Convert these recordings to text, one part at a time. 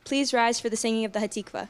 Please rise for the singing of the Hatikvah.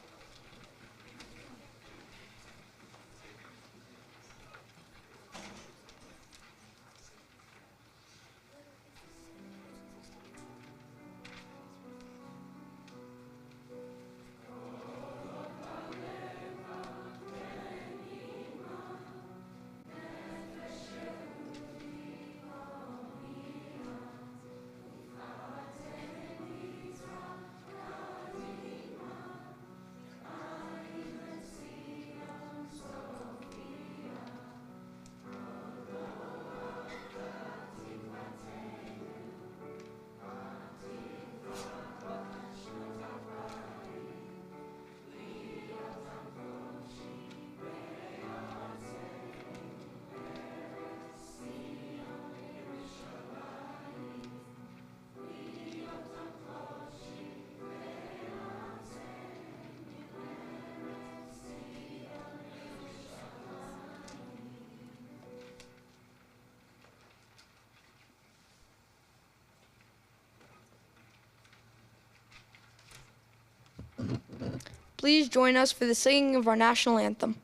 Please join us for the singing of our national anthem.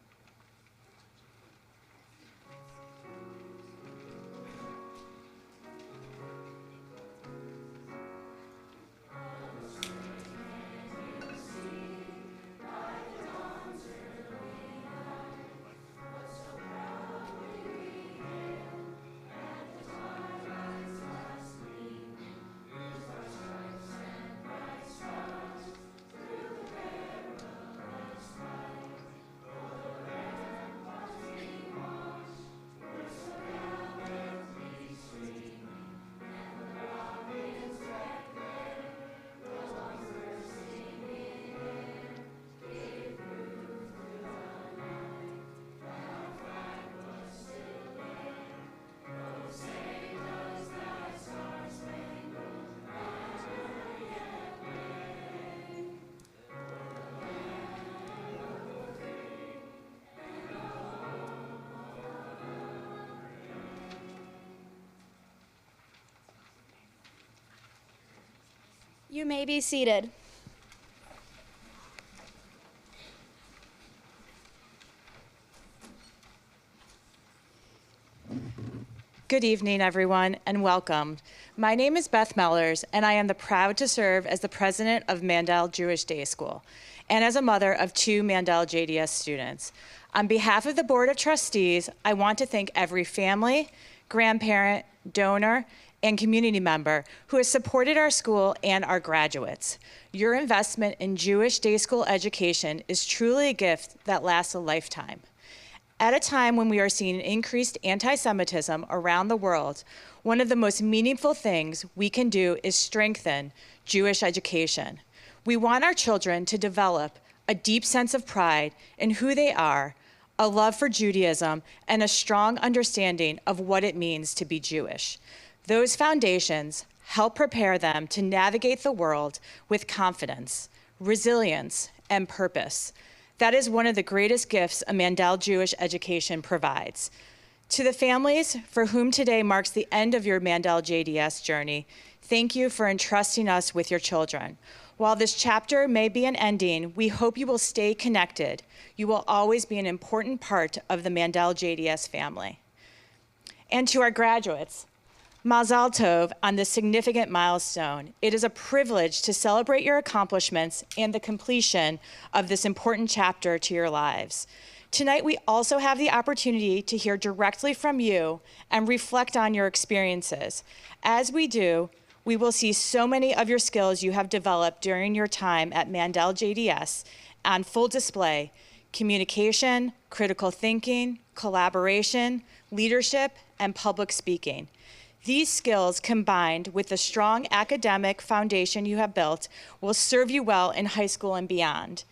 You may be seated. Good evening, everyone, and welcome. My name is Beth Mellers, and I am proud to serve as the president of Mandel Jewish Day School and as a mother of 2 Mandel JDS students. On behalf of the Board of Trustees, I want to thank every family, grandparent, donor, and community member who has supported our school and our graduates. Your investment in Jewish day school education is truly a gift that lasts a lifetime. At a time when we are seeing increased anti-Semitism around the world, one of the most meaningful things we can do is strengthen Jewish education. We want our children to develop a deep sense of pride in who they are, a love for Judaism, and a strong understanding of what it means to be Jewish. Those foundations help prepare them to navigate the world with confidence, resilience, and purpose. That is one of the greatest gifts a Mandel Jewish education provides. To the families for whom today marks the end of your Mandel JDS journey, thank you for entrusting us with your children. While this chapter may be an ending, we hope you will stay connected. You will always be an important part of the Mandel JDS family. And to our graduates, Mazal Tov on this significant milestone. It is a privilege to celebrate your accomplishments and the completion of this important chapter to your lives. Tonight, we also have the opportunity to hear directly from you and reflect on your experiences. As we do, we will see so many of your skills you have developed during your time at Mandel JDS on full display: communication, critical thinking, collaboration, leadership, and public speaking. These skills, combined with the strong academic foundation you have built, will serve you well in high school and beyond.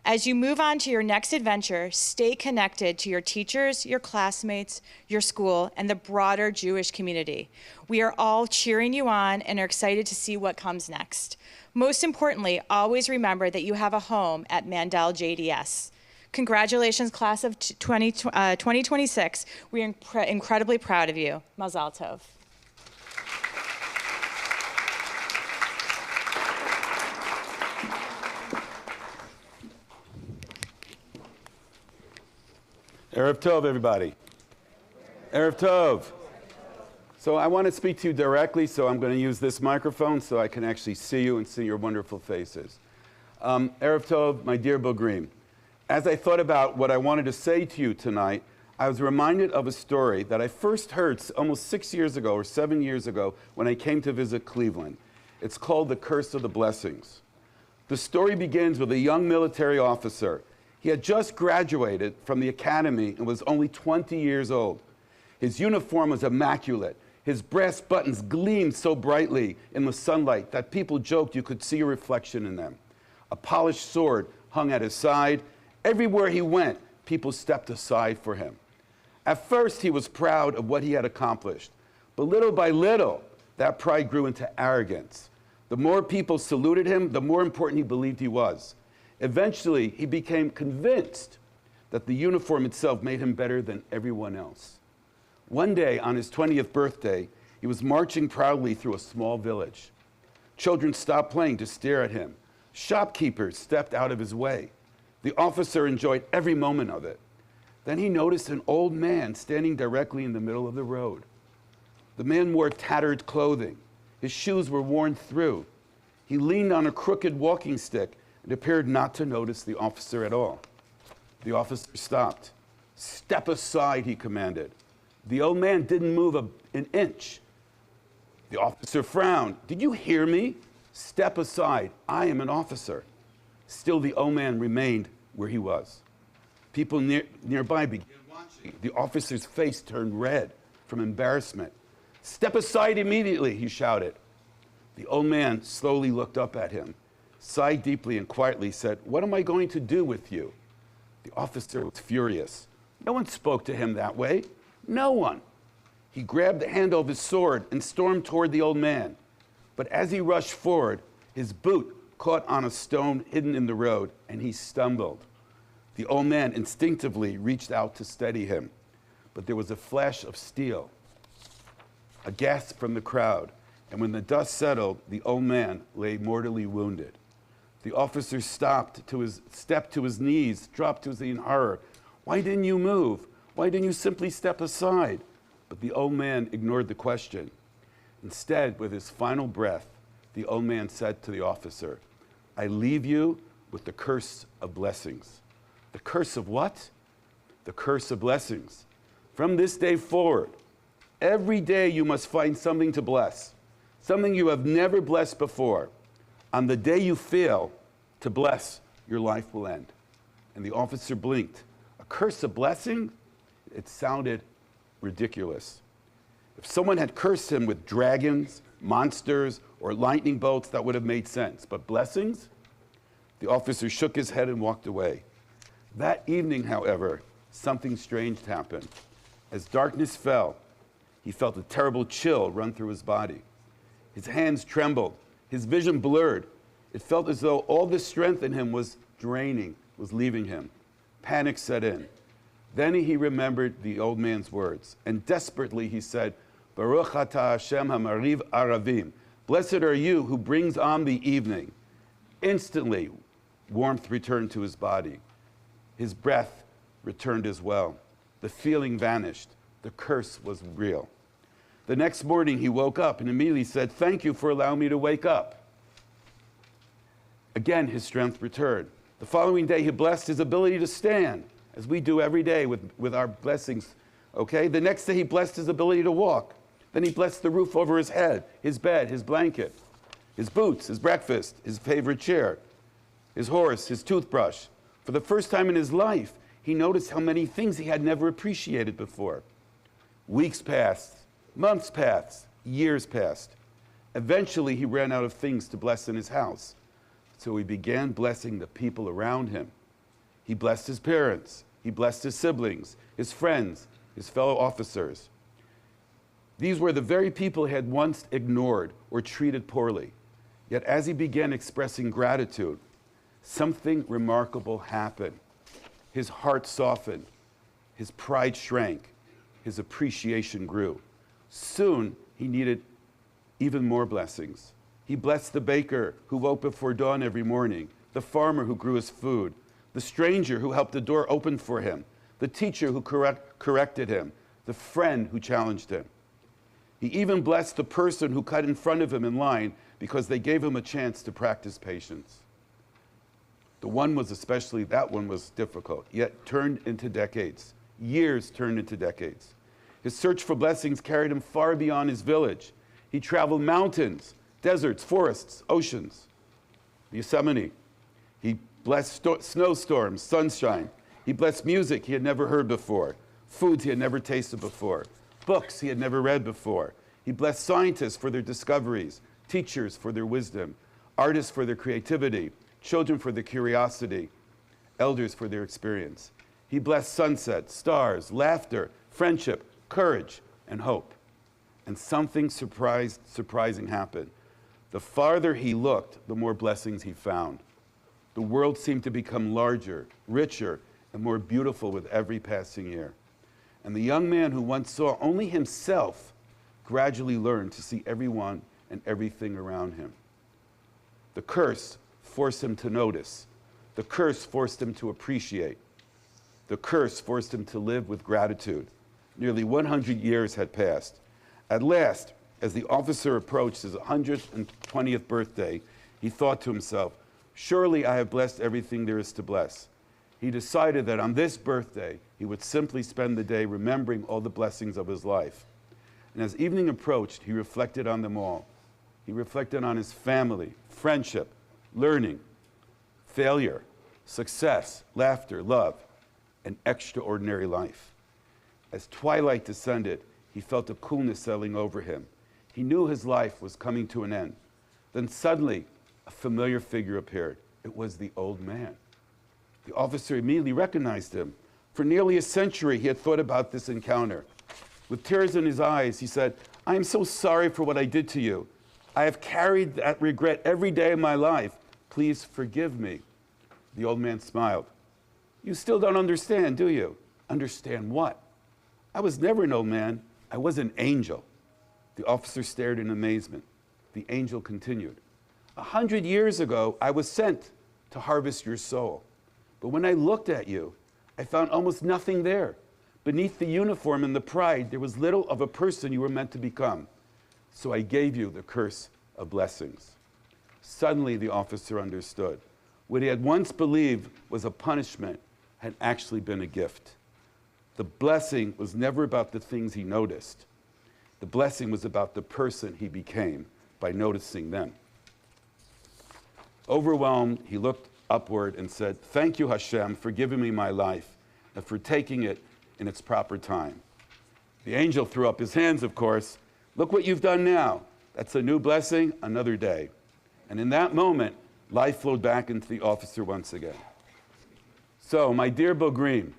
As you move on to your next adventure, stay connected to your teachers, your classmates, your school, and the broader Jewish community. We are all cheering you on and are excited to see what comes next. Most importantly, always remember that you have a home at Mandel JDS. Congratulations, class of 2026. We are incredibly proud of you. Mazal Tov. Erev Tov, everybody. Erev Tov. So I want to speak to you directly, so I'm going to use this microphone so I can actually see you and see your wonderful faces. Erev Tov, my dear Bogrim. As I thought about what I wanted to say to you tonight, I was reminded of a story that I first heard almost 6 years ago or 7 years ago when I came to visit Cleveland. It's called The Curse of the Blessings. The story begins with a young military officer. He had just graduated from the academy and was only 20 years old. His uniform was immaculate. His brass buttons gleamed so brightly in the sunlight that people joked you could see a reflection in them. A polished sword hung at his side. Everywhere he went, people stepped aside for him. At first, he was proud of what he had accomplished. But little by little, that pride grew into arrogance. The more people saluted him, the more important he believed he was. Eventually, he became convinced that the uniform itself made him better than everyone else. One day, on his 20th birthday, he was marching proudly through a small village. Children stopped playing to stare at him. Shopkeepers stepped out of his way. The officer enjoyed every moment of it. Then he noticed an old man standing directly in the middle of the road. The man wore tattered clothing. His shoes were worn through. He leaned on a crooked walking stick and appeared not to notice the officer at all. The officer stopped. "Step aside," he commanded. The old man didn't move an inch. The officer frowned. "Did you hear me? Step aside. I am an officer." Still, the old man remained where he was. People nearby began watching. The officer's face turned red from embarrassment. "Step aside immediately," he shouted. The old man slowly looked up at him, sighed deeply, and quietly said, "What am I going to do with you?" The officer was furious. No one spoke to him that way. No one. He grabbed the handle of his sword and stormed toward the old man. But as he rushed forward, his boot caught on a stone hidden in the road, and he stumbled. The old man instinctively reached out to steady him, but there was a flash of steel, a gasp from the crowd, and when the dust settled, the old man lay mortally wounded. The officer stepped to his knees, dropped to his knees in horror. "Why didn't you move? Why didn't you simply step aside?" But the old man ignored the question. Instead, with his final breath, the old man said to the officer, "I leave you with the curse of blessings." The curse of what? The curse of blessings. From this day forward, every day you must find something to bless, something you have never blessed before. On the day you fail to bless, your life will end. And the officer blinked. A curse of blessing? It sounded ridiculous. If someone had cursed him with dragons, monsters, or lightning bolts, that would have made sense. But blessings? The officer shook his head and walked away. That evening, however, something strange happened. As darkness fell, he felt a terrible chill run through his body. His hands trembled. His vision blurred. It felt as though all the strength in him was draining, was leaving him. Panic set in. Then he remembered the old man's words, and desperately he said, "Baruch atah Hashem hamariv aravim." Blessed are you who brings on the evening. Instantly, warmth returned to his body. His breath returned as well. The feeling vanished. The curse was real. The next morning, he woke up and immediately said, "Thank you for allowing me to wake up." Again, his strength returned. The following day, he blessed his ability to stand, as we do every day with our blessings, okay? The next day, he blessed his ability to walk. Then he blessed the roof over his head, his bed, his blanket, his boots, his breakfast, his favorite chair, his horse, his toothbrush. For the first time in his life, he noticed how many things he had never appreciated before. Weeks passed, months passed, years passed. Eventually, he ran out of things to bless in his house. So he began blessing the people around him. He blessed his parents. He blessed his siblings, his friends, his fellow officers. These were the very people he had once ignored or treated poorly. Yet as he began expressing gratitude, something remarkable happened. His heart softened. His pride shrank. His appreciation grew. Soon, he needed even more blessings. He blessed the baker who woke before dawn every morning, the farmer who grew his food, the stranger who helped the door open for him, the teacher who corrected him, the friend who challenged him. He even blessed the person who cut in front of him in line because they gave him a chance to practice patience. That one was difficult, yet turned into decades. Years turned into decades. His search for blessings carried him far beyond his village. He traveled mountains, deserts, forests, oceans, Yosemite. He blessed snowstorms, sunshine. He blessed music he had never heard before, foods he had never tasted before, books he had never read before. He blessed scientists for their discoveries, teachers for their wisdom, artists for their creativity, children for their curiosity, elders for their experience. He blessed sunsets, stars, laughter, friendship, courage, and hope. And something surprising happened. The farther he looked, the more blessings he found. The world seemed to become larger, richer, and more beautiful with every passing year. And the young man who once saw only himself gradually learned to see everyone and everything around him. The curse forced him to notice. The curse forced him to appreciate. The curse forced him to live with gratitude. Nearly 100 years had passed. At last, as the officer approached his 120th birthday, he thought to himself, surely I have blessed everything there is to bless. He decided that on this birthday, he would simply spend the day remembering all the blessings of his life. And as evening approached, he reflected on them all. He reflected on his family, friendship, learning, failure, success, laughter, love, and extraordinary life. As twilight descended, he felt a coolness settling over him. He knew his life was coming to an end. Then suddenly, a familiar figure appeared. It was the old man. The officer immediately recognized him. For nearly a century, he had thought about this encounter. With tears in his eyes, he said, I am so sorry for what I did to you. I have carried that regret every day of my life. Please forgive me. The old man smiled. You still don't understand, do you? Understand what? I was never an old man. I was an angel. The officer stared in amazement. The angel continued. 100 years ago, I was sent to harvest your soul. But when I looked at you, I found almost nothing there. Beneath the uniform and the pride, there was little of a person you were meant to become. So I gave you the curse of blessings. Suddenly, the officer understood. What he had once believed was a punishment had actually been a gift. The blessing was never about the things he noticed. The blessing was about the person he became by noticing them. Overwhelmed, he looked upward and said, thank you, Hashem, for giving me my life and for taking it in its proper time. The angel threw up his hands, of course. Look what you've done now. That's a new blessing, another day. And in that moment, life flowed back into the officer once again. So, my dear Bogrim,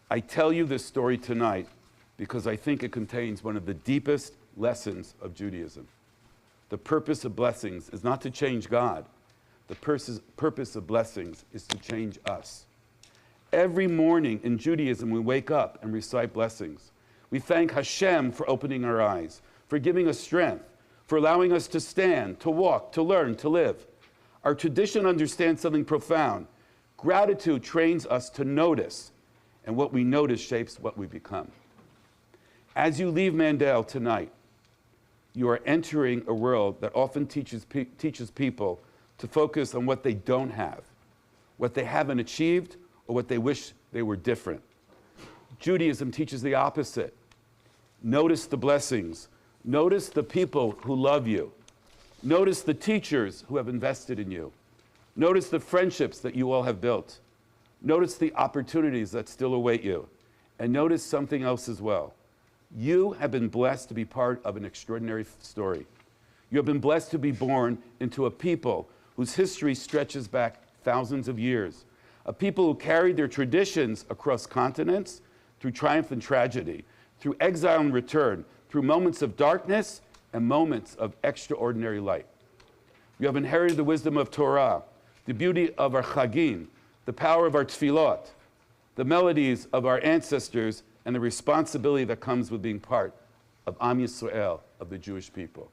I tell you this story tonight because I think it contains one of the deepest lessons of Judaism. The purpose of blessings is not to change God. The purpose of blessings is to change us. Every morning in Judaism, we wake up and recite blessings. We thank Hashem for opening our eyes, for giving us strength, for allowing us to stand, to walk, to learn, to live. Our tradition understands something profound. Gratitude trains us to notice, and what we notice shapes what we become. As you leave Mandel tonight, you are entering a world that often teaches people to focus on what they don't have, what they haven't achieved, or what they wish they were different. Judaism teaches the opposite. Notice the blessings. Notice the people who love you. Notice the teachers who have invested in you. Notice the friendships that you all have built. Notice the opportunities that still await you. And notice something else as well. You have been blessed to be part of an extraordinary story. You have been blessed to be born into a people whose history stretches back thousands of years. A people who carried their traditions across continents, through triumph and tragedy, through exile and return, through moments of darkness and moments of extraordinary light. You have inherited the wisdom of Torah, the beauty of our chagim, the power of our tefillot, the melodies of our ancestors, and the responsibility that comes with being part of Am Yisrael, of the Jewish people.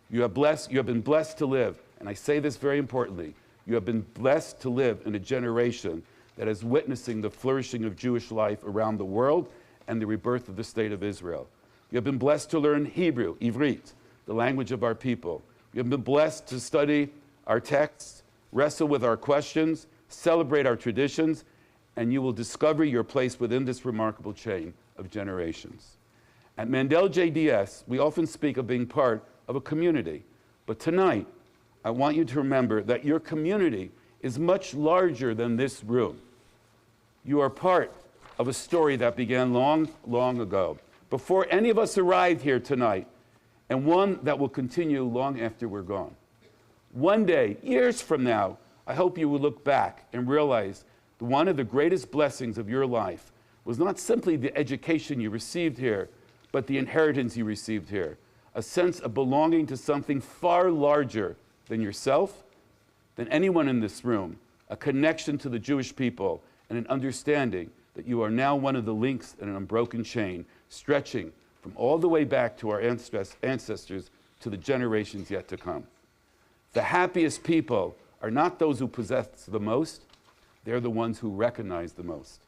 You have been blessed to live, and I say this very importantly, You have been blessed to live in a generation that is witnessing the flourishing of Jewish life around the world and the rebirth of the state of Israel. You have been blessed to learn Hebrew, Ivrit, the language of our people. You have been blessed to study our texts, wrestle with our questions, celebrate our traditions, and you will discover your place within this remarkable chain of generations. At Mandel JDS, we often speak of being part of a community, but tonight, I want you to remember that your community is much larger than this room. You are part of a story that began long, long ago, before any of us arrived here tonight, and one that will continue long after we're gone. One day, years from now, I hope you will look back and realize that one of the greatest blessings of your life was not simply the education you received here, but the inheritance you received here, a sense of belonging to something far larger than yourself, than anyone in this room, a connection to the Jewish people, and an understanding that you are now one of the links in an unbroken chain, stretching from all the way back to our ancestors to the generations yet to come. The happiest people are not those who possess the most, they're the ones who recognize the most.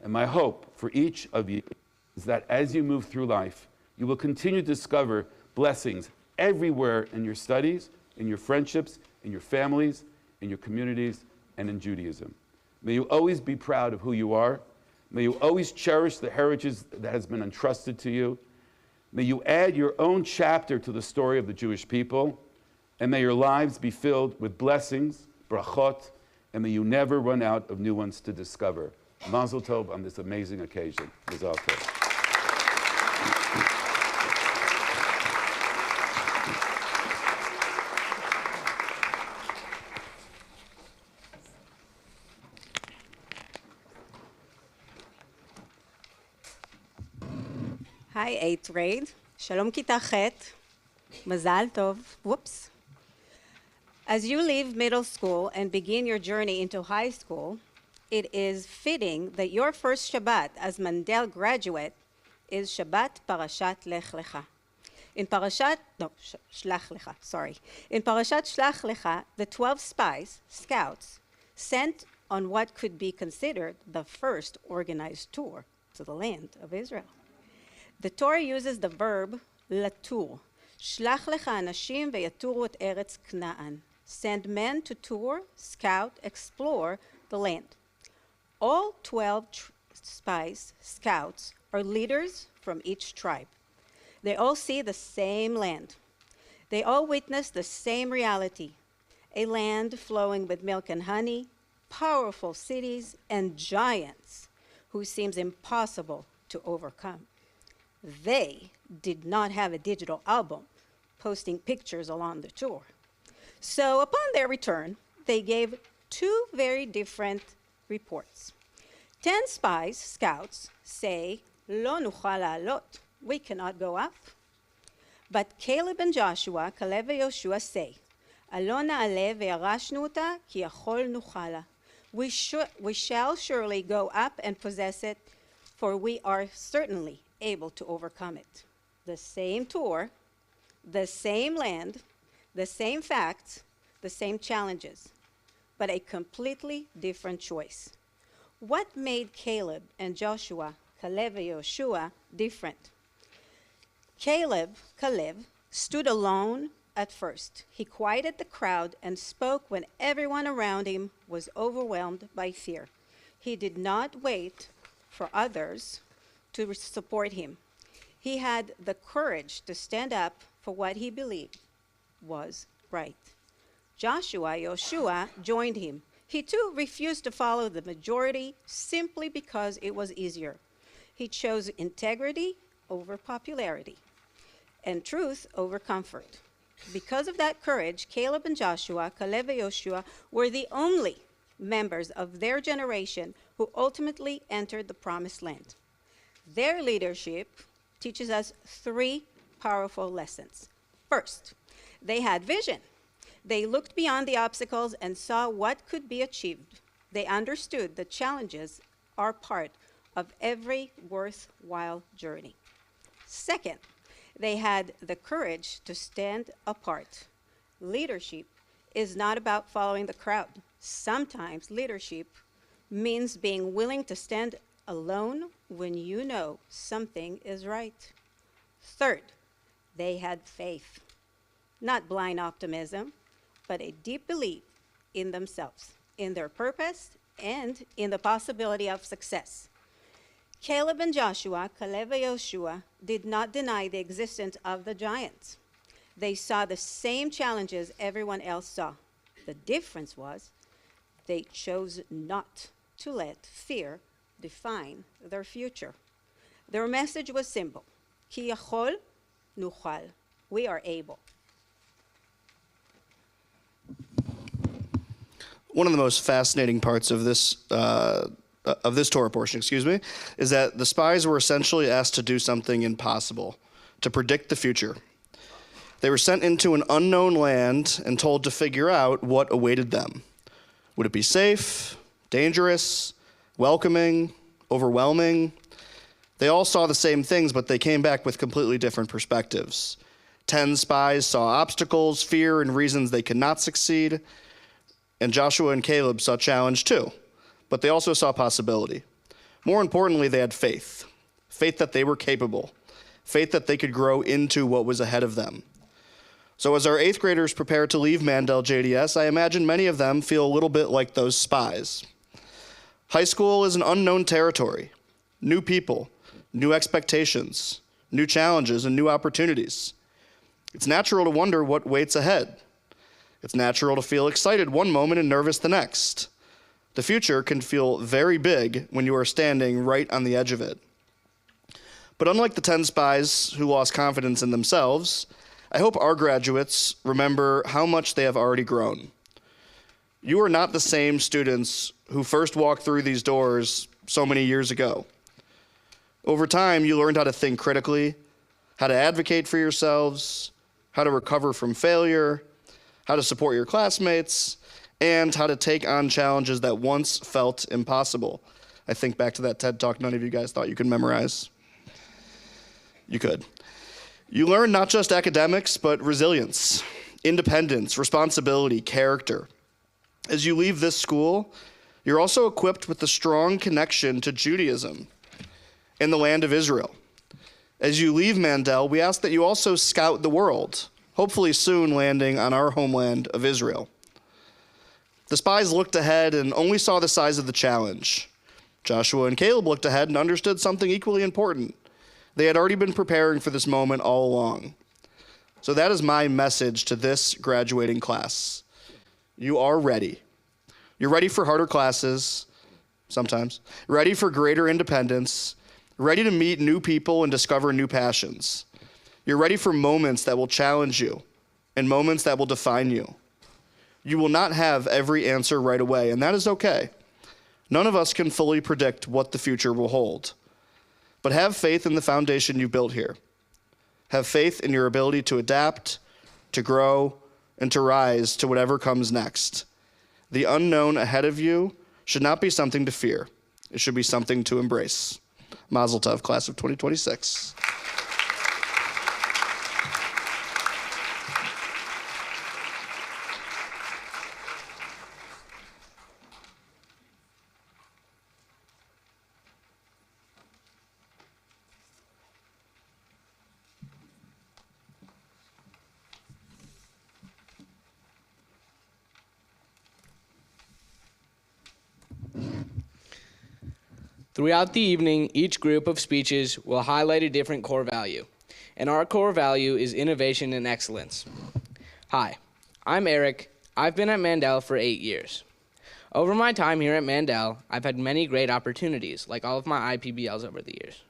And my hope for each of you is that as you move through life, you will continue to discover blessings everywhere in your studies, in your friendships, in your families, in your communities, and in Judaism. May you always be proud of who you are. May you always cherish the heritage that has been entrusted to you. May you add your own chapter to the story of the Jewish people. And may your lives be filled with blessings, brachot, and may you never run out of new ones to discover. Mazel tov on this amazing occasion. Mazel tov. Hi, 8th grade. Shalom Kita Chet. Mazal Tov. Whoops. As you leave middle school and begin your journey into high school, it is fitting that your first Shabbat as Mandel graduate is Shabbat Parashat Lech Lecha. In Parashat Shlach Lecha, sorry. In Parashat Shlach Lecha, the 12 spies, scouts, sent on what could be considered the first organized tour to the land of Israel. The Torah uses the verb latur. Shlach lecha anashim veyaturu et eretz Kna'an. Send men to tour, scout, explore the land. All 12 spies, scouts, are leaders from each tribe. They all see the same land. They all witness the same reality, a land flowing with milk and honey, powerful cities, and giants who seems impossible to overcome. They did not have a digital album posting pictures along the tour. So upon their return, they gave two very different reports. 10 spies, scouts, say, Lo nuchal la'alot, we cannot go up. But Caleb and Joshua, Kalev and Yoshua say, Alo na'aleh ve'arashnu ota ki yachol nuchala. We shall surely go up and possess it, for we are certainly able to overcome it. The same tour, the same land, the same facts, the same challenges, but a completely different choice. What made Caleb and Joshua, Kalev and Yoshua, different? Caleb stood alone at first. He quieted the crowd and spoke when everyone around him was overwhelmed by fear. He did not wait for others to support him. He had the courage to stand up for what he believed was right. Yoshua, joined him. He too refused to follow the majority simply because it was easier. He chose integrity over popularity and truth over comfort. Because of that courage, Caleb and Joshua, Kalev and Yoshua, were the only members of their generation who ultimately entered the Promised Land. Their leadership teaches us three powerful lessons. First, they had vision. They looked beyond the obstacles and saw what could be achieved. They understood that challenges are part of every worthwhile journey. Second, they had the courage to stand apart. Leadership is not about following the crowd. Sometimes leadership means being willing to stand alone when you know something is right. Third, they had faith, not blind optimism, but a deep belief in themselves, in their purpose, and in the possibility of success. Caleb and Joshua, Caleb and Joshua, did not deny the existence of the giants. They saw the same challenges everyone else saw. The difference was they chose not to let fear define their future. Their message was simple: Ki yachol nuchal. We are able. One of the most fascinating parts of this Torah portion, is that the spies were essentially asked to do something impossible, to predict the future. They were sent into an unknown land and told to figure out what awaited them. Would it be safe, dangerous, welcoming, overwhelming? They all saw the same things, but they came back with completely different perspectives. 10 spies saw obstacles, fear, and reasons they could not succeed. And Joshua and Caleb saw challenge too, but they also saw possibility. More importantly, they had faith. Faith that they were capable. Faith that they could grow into what was ahead of them. So as our 8th graders prepare to leave Mandel JDS, I imagine many of them feel a little bit like those spies. High school is an unknown territory. New people, new expectations, new challenges, and new opportunities. It's natural to wonder what waits ahead. It's natural to feel excited one moment and nervous the next. The future can feel very big when you are standing right on the edge of it. But unlike the 10 spies who lost confidence in themselves, I hope our graduates remember how much they have already grown. You are not the same students who first walked through these doors so many years ago. Over time, you learned how to think critically, how to advocate for yourselves, how to recover from failure, how to support your classmates, and how to take on challenges that once felt impossible. I think back to that TED Talk none of you guys thought you could memorize. You could. You learn not just academics, but resilience, independence, responsibility, character. As you leave this school, you're also equipped with a strong connection to Judaism and the land of Israel. As you leave Mandel, we ask that you also scout the world, hopefully soon landing on our homeland of Israel. The spies looked ahead and only saw the size of the challenge. Joshua and Caleb looked ahead and understood something equally important. They had already been preparing for this moment all along. So that is my message to this graduating class. You are ready. You're ready for harder classes, sometimes, ready for greater independence, ready to meet new people and discover new passions. You're ready for moments that will challenge you and moments that will define you. You will not have every answer right away, and that is okay. None of us can fully predict what the future will hold. But have faith in the foundation you built here. Have faith in your ability to adapt, to grow, and to rise to whatever comes next. The unknown ahead of you should not be something to fear. It should be something to embrace. Mazel tov, class of 2026. Throughout the evening, each group of speeches will highlight a different core value, and our core value is innovation and excellence. Hi, I'm Eric. I've been at Mandel for 8 years. Over my time here at Mandel, I've had many great opportunities, like all of my IPBLs over the years,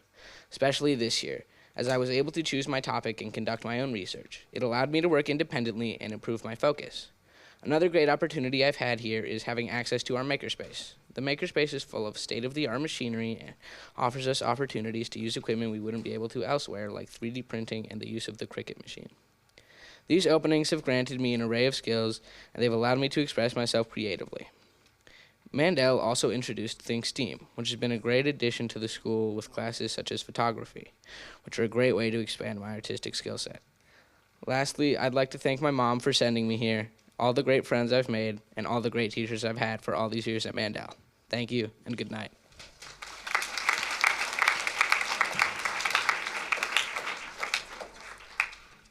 especially this year, as I was able to choose my topic and conduct my own research. It allowed me to work independently and improve my focus. Another great opportunity I've had here is having access to our makerspace. The makerspace is full of state-of-the-art machinery and offers us opportunities to use equipment we wouldn't be able to elsewhere, like 3D printing and the use of the Cricut machine. These openings have granted me an array of skills, and they've allowed me to express myself creatively. Mandel also introduced Think STEAM, which has been a great addition to the school with classes such as photography, which are a great way to expand my artistic skill set. Lastly, I'd like to thank my mom for sending me here. all the great friends I've made, and all the great teachers I've had for all these years at Mandel. Thank you, and good night.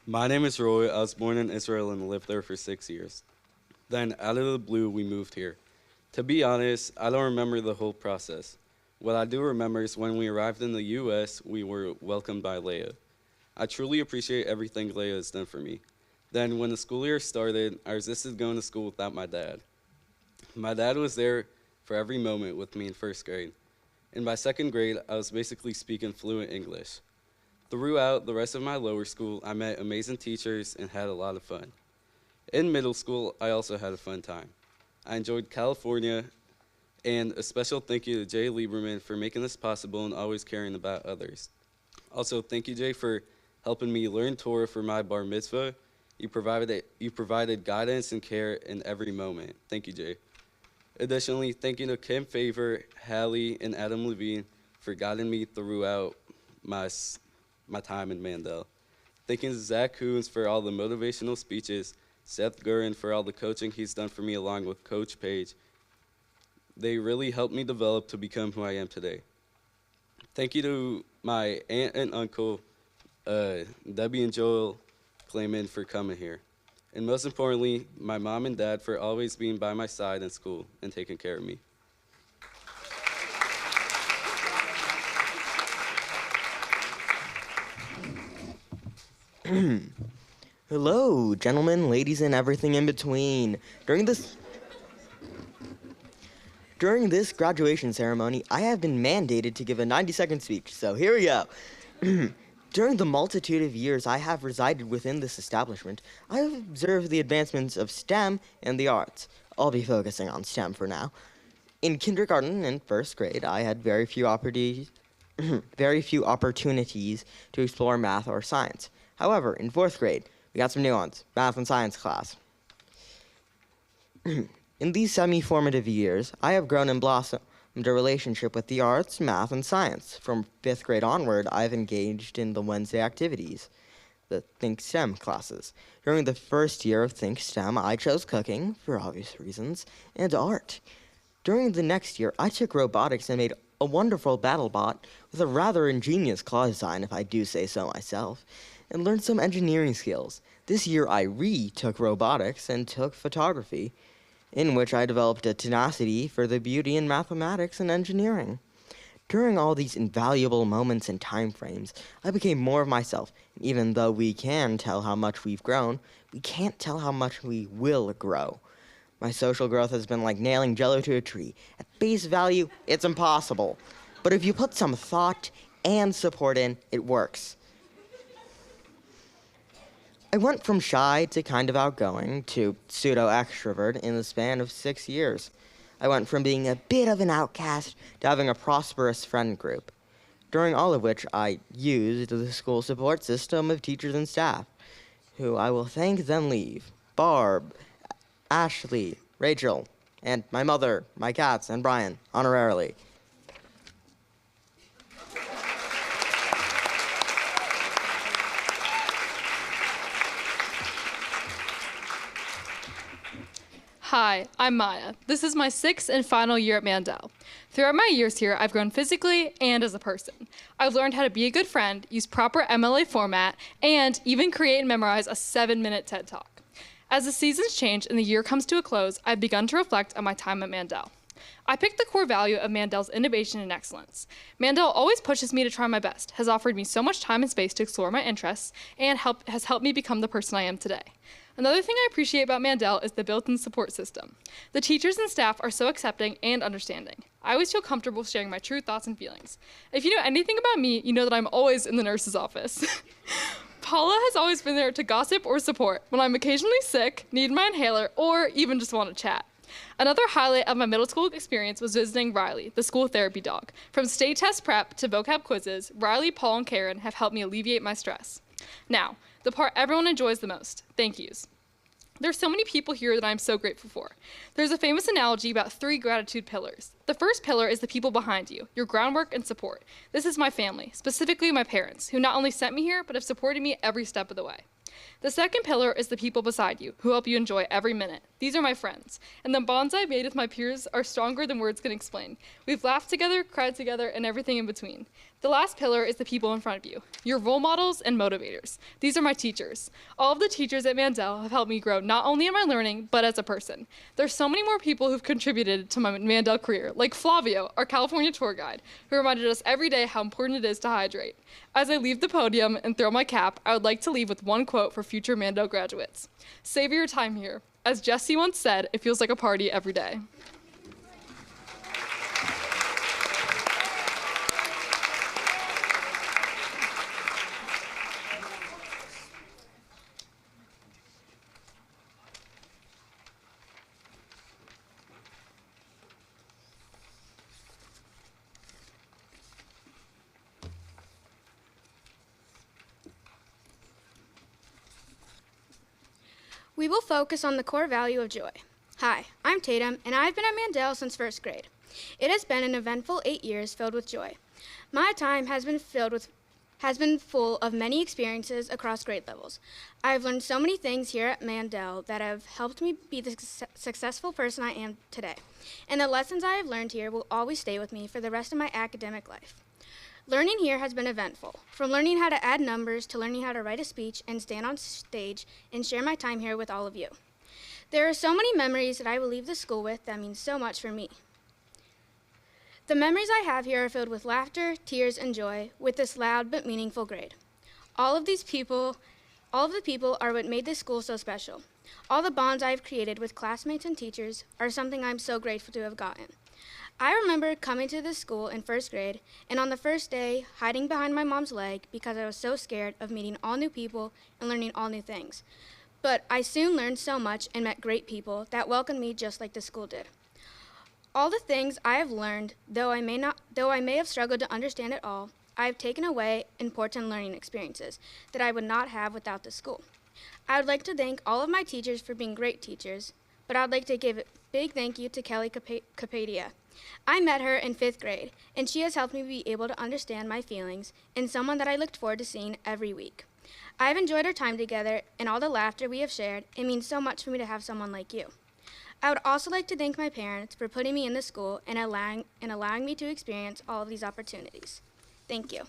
My name is Roy. I was born in Israel and lived there for 6 years. Then, out of the blue, we moved here. To be honest, I don't remember the whole process. What I do remember is when we arrived in the U.S., we were welcomed by Leah. I truly appreciate everything Leah has done for me. Then, when the school year started, I resisted going to school without my dad. My dad was there for every moment with me in first grade. In my second grade, I was basically speaking fluent English. Throughout the rest of my lower school, I met amazing teachers and had a lot of fun. In middle school, I also had a fun time. I enjoyed California, and a special thank you to Jay Lieberman for making this possible and always caring about others. Also, thank you, Jay, for helping me learn Torah for my bar mitzvah. You provided guidance and care in every moment. Thank you, Jay. Additionally, thank you to Kim Favor, Hallie, and Adam Levine for guiding me throughout my time in Mandel. Thank you to Zach Coons for all the motivational speeches, Seth Gurin for all the coaching he's done for me along with Coach Page. They really helped me develop to become who I am today. Thank you to my aunt and uncle, Debbie and Joel Clayman, for coming here. And most importantly, my mom and dad for always being by my side in school and taking care of me. Hello, gentlemen, ladies, and everything in between. During this graduation ceremony, I have been mandated to give a 90-second speech, so here we go. During the multitude of years I have resided within this establishment, I have observed the advancements of STEM and the arts. I'll be focusing on STEM for now. In kindergarten and first grade, I had very few opportunities to explore math or science. However, in fourth grade, we got some new ones, math and science class. In these semi-formative years, I have grown and blossomed a relationship with the arts, math, and science. From fifth grade onward, I've engaged in the Wednesday activities, the Think STEM classes. During the first year of Think STEM, I chose cooking, for obvious reasons, and art. During the next year, I took robotics and made a wonderful BattleBot with a rather ingenious claw design, if I do say so myself, and learned some engineering skills. This year, I retook robotics and took photography, in which I developed a tenacity for the beauty in mathematics and engineering. During all these invaluable moments and time frames, I became more of myself. And even though we can tell how much we've grown, we can't tell how much we will grow. My social growth has been like nailing Jell-O to a tree. At face value, it's impossible. But if you put some thought and support in, it works. I went from shy to kind of outgoing to pseudo-extrovert in the span of 6 years. I went from being a bit of an outcast to having a prosperous friend group, during all of which I used the school support system of teachers and staff, who I will thank then leave: Barb, Ashley, Rachel, and my mother, my cats, and Brian, honorarily. Hi, I'm Maya. This is my 6th and final year at Mandel. Throughout my years here, I've grown physically and as a person. I've learned how to be a good friend, use proper MLA format, and even create and memorize a 7-minute TED Talk. As the seasons change and the year comes to a close, I've begun to reflect on my time at Mandel. I picked the core value of Mandel's innovation and excellence. Mandel always pushes me to try my best, has offered me so much time and space to explore my interests, and has helped me become the person I am today. Another thing I appreciate about Mandel is the built-in support system. The teachers and staff are so accepting and understanding. I always feel comfortable sharing my true thoughts and feelings. If you know anything about me, you know that I'm always in the nurse's office. Paula has always been there to gossip or support when I'm occasionally sick, need my inhaler, or even just want to chat. Another highlight of my middle school experience was visiting Riley, the school therapy dog. From state test prep to vocab quizzes, Riley, Paul, and Karen have helped me alleviate my stress. Now, the part everyone enjoys the most, thank yous. There's so many people here that I'm so grateful for. There's a famous analogy about 3 gratitude pillars. The first pillar is the people behind you, your groundwork and support. This is my family, specifically my parents, who not only sent me here, but have supported me every step of the way. The second pillar is the people beside you, who help you enjoy every minute. These are my friends, and the bonds I've made with my peers are stronger than words can explain. We've laughed together, cried together, and everything in between. The last pillar is the people in front of you, your role models and motivators. These are my teachers. All of the teachers at Mandel have helped me grow not only in my learning, but as a person. There's so many more people who've contributed to my Mandel career, like Flavio, our California tour guide, who reminded us every day how important it is to hydrate. As I leave the podium and throw my cap, I would like to leave with one quote for future Mandel graduates. Savor your time here. As Jesse once said, it feels like a party every day. We will focus on the core value of joy. Hi, I'm Tatum, and I've been at Mandel since first grade. It has been an eventful 8 years filled with joy. My time has been full of many experiences across grade levels. I've learned so many things here at Mandel that have helped me be the successful person I am today. And the lessons I have learned here will always stay with me for the rest of my academic life. Learning here has been eventful, from learning how to add numbers to learning how to write a speech and stand on stage and share my time here with all of you. There are so many memories that I will leave the school with that mean so much for me. The memories I have here are filled with laughter, tears, and joy with this loud but meaningful grade. All of the people are what made this school so special. All the bonds I have created with classmates and teachers are something I'm so grateful to have gotten. I remember coming to this school in first grade, and on the first day, hiding behind my mom's leg because I was so scared of meeting all new people and learning all new things. But I soon learned so much and met great people that welcomed me just like the school did. All the things I have learned, though I may have struggled to understand it all, I have taken away important learning experiences that I would not have without the school. I would like to thank all of my teachers for being great teachers, but I would like to give a big thank you to Kelly Capadia. I met her in 5th grade, and she has helped me be able to understand my feelings and someone that I looked forward to seeing every week. I have enjoyed our time together and all the laughter we have shared. It means so much for me to have someone like you. I would also like to thank my parents for putting me in the school and allowing me to experience all of these opportunities. Thank you.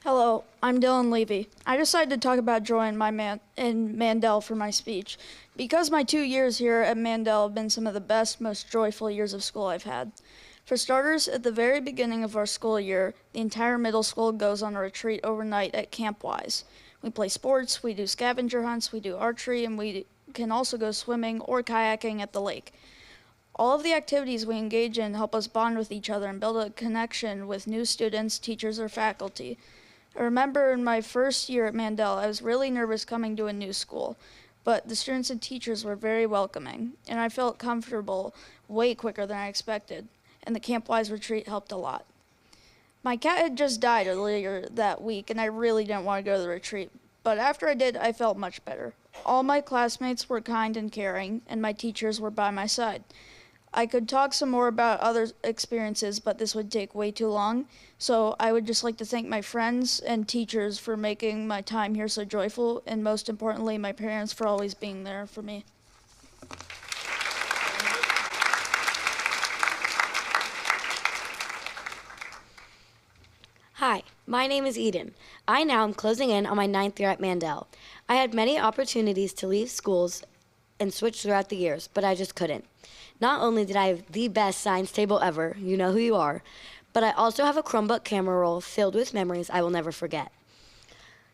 Hello, I'm Dylan Levy. I decided to talk about joy in Mandel for my speech because my 2 years here at Mandel have been some of the best, most joyful years of school I've had. For starters, at the very beginning of our school year, the entire middle school goes on a retreat overnight at Camp Wise. We play sports, we do scavenger hunts, we do archery, and we can also go swimming or kayaking at the lake. All of the activities we engage in help us bond with each other and build a connection with new students, teachers, or faculty. I remember in my first year at Mandel, I was really nervous coming to a new school, but the students and teachers were very welcoming, and I felt comfortable way quicker than I expected, and the Camp Wise retreat helped a lot. My cat had just died earlier that week, and I really didn't want to go to the retreat, but after I did, I felt much better. All my classmates were kind and caring, and my teachers were by my side. I could talk some more about other experiences, but this would take way too long. So I would just like to thank my friends and teachers for making my time here so joyful, and most importantly, my parents for always being there for me. Hi, my name is Eden. I now am closing in on my 9th year at Mandel. I had many opportunities to leave schools and switch throughout the years, but I just couldn't. Not only did I have the best science table ever, you know who you are, but I also have a Chromebook camera roll filled with memories I will never forget.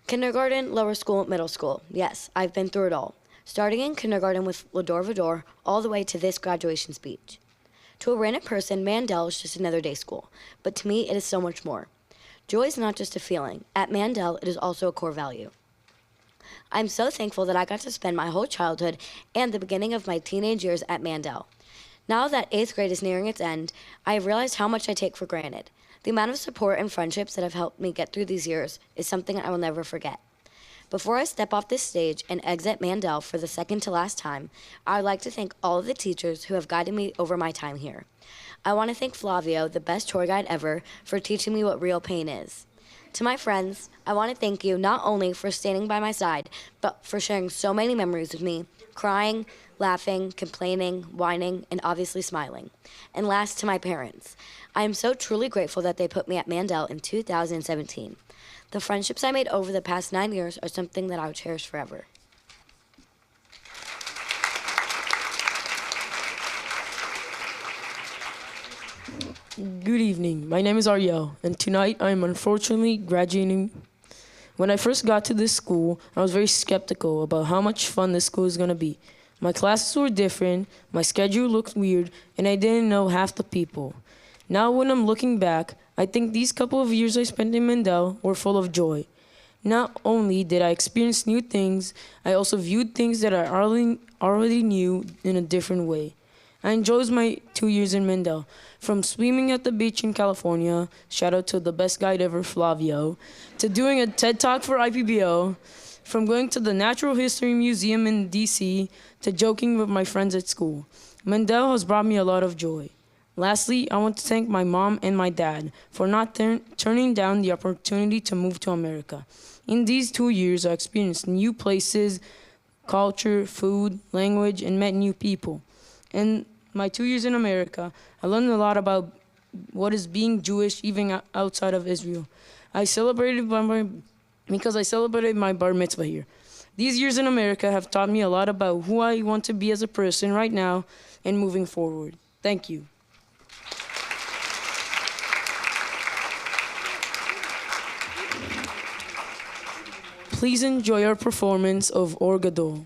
Kindergarten, lower school, middle school. Yes, I've been through it all. Starting in kindergarten with Lador Vador, all the way to this graduation speech. To a random person, Mandel is just another day school, but to me, it is so much more. Joy is not just a feeling. At Mandel, it is also a core value. I'm so thankful that I got to spend my whole childhood and the beginning of my teenage years at Mandel. Now that 8th grade is nearing its end, I have realized how much I take for granted. The amount of support and friendships that have helped me get through these years is something I will never forget. Before I step off this stage and exit Mandel for the second to last time, I would like to thank all of the teachers who have guided me over my time here. I want to thank Flavio, the best tour guide ever, for teaching me what real pain is. To my friends, I want to thank you not only for standing by my side, but for sharing so many memories with me, crying, laughing, complaining, whining, and obviously smiling. And last, to my parents. I am so truly grateful that they put me at Mandel in 2017. The friendships I made over the past 9 years are something that I will cherish forever. Good evening. My name is Ariel, and tonight I am unfortunately graduating. When I first got to this school, I was very skeptical about how much fun this school is going to be. My classes were different, my schedule looked weird, and I didn't know half the people. Now when I'm looking back, I think these couple of years I spent in Mandel were full of joy. Not only did I experience new things, I also viewed things that I already knew in a different way. I enjoyed my 2 years in Mandel, from swimming at the beach in California, shout out to the best guide ever, Flavio, to doing a TED Talk for IPBO, from going to the Natural History Museum in DC, to joking with my friends at school. Mandel has brought me a lot of joy. Lastly, I want to thank my mom and my dad for not turning down the opportunity to move to America. In these 2 years, I experienced new places, culture, food, language, and met new people. In my 2 years in America, I learned a lot about what is being Jewish even outside of Israel. Because I celebrated my bar mitzvah here. These years in America have taught me a lot about who I want to be as a person right now and moving forward. Thank you. Please enjoy our performance of Or Gadol.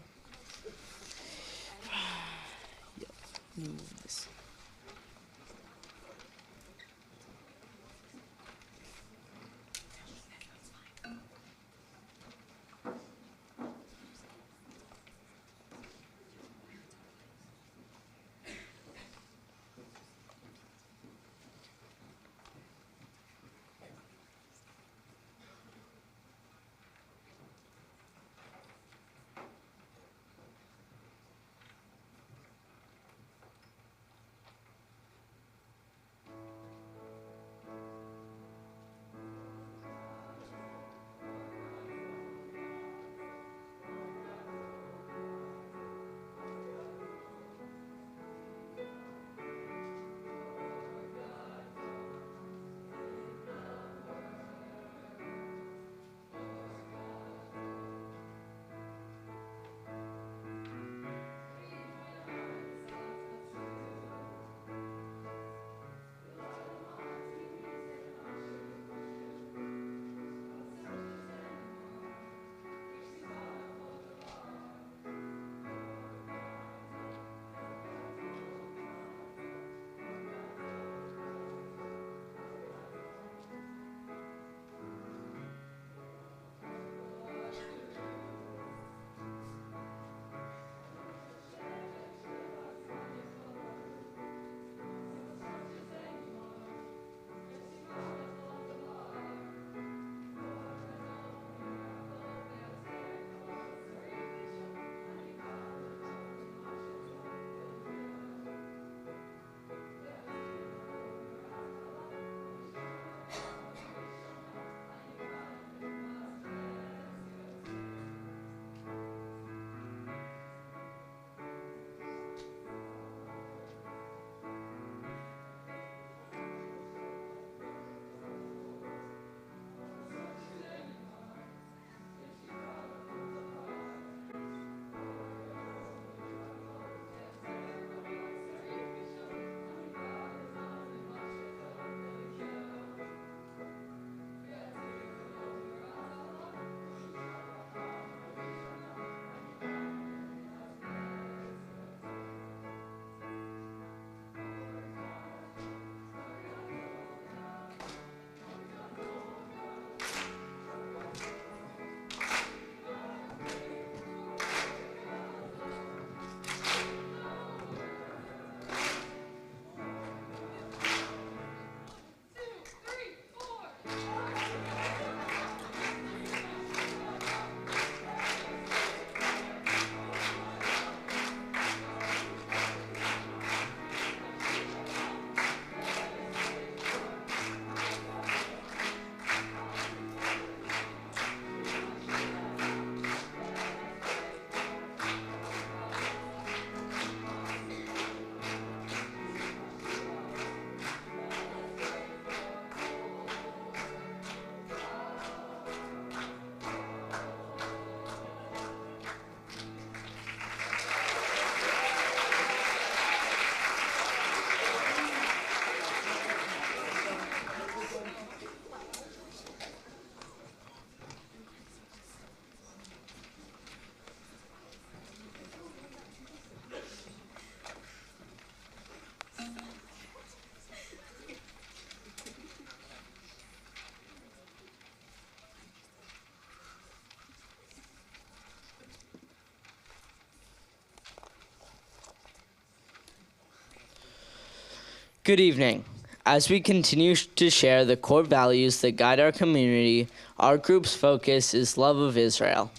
Good evening. As we continue to share the core values that guide our community, our group's focus is love of Israel.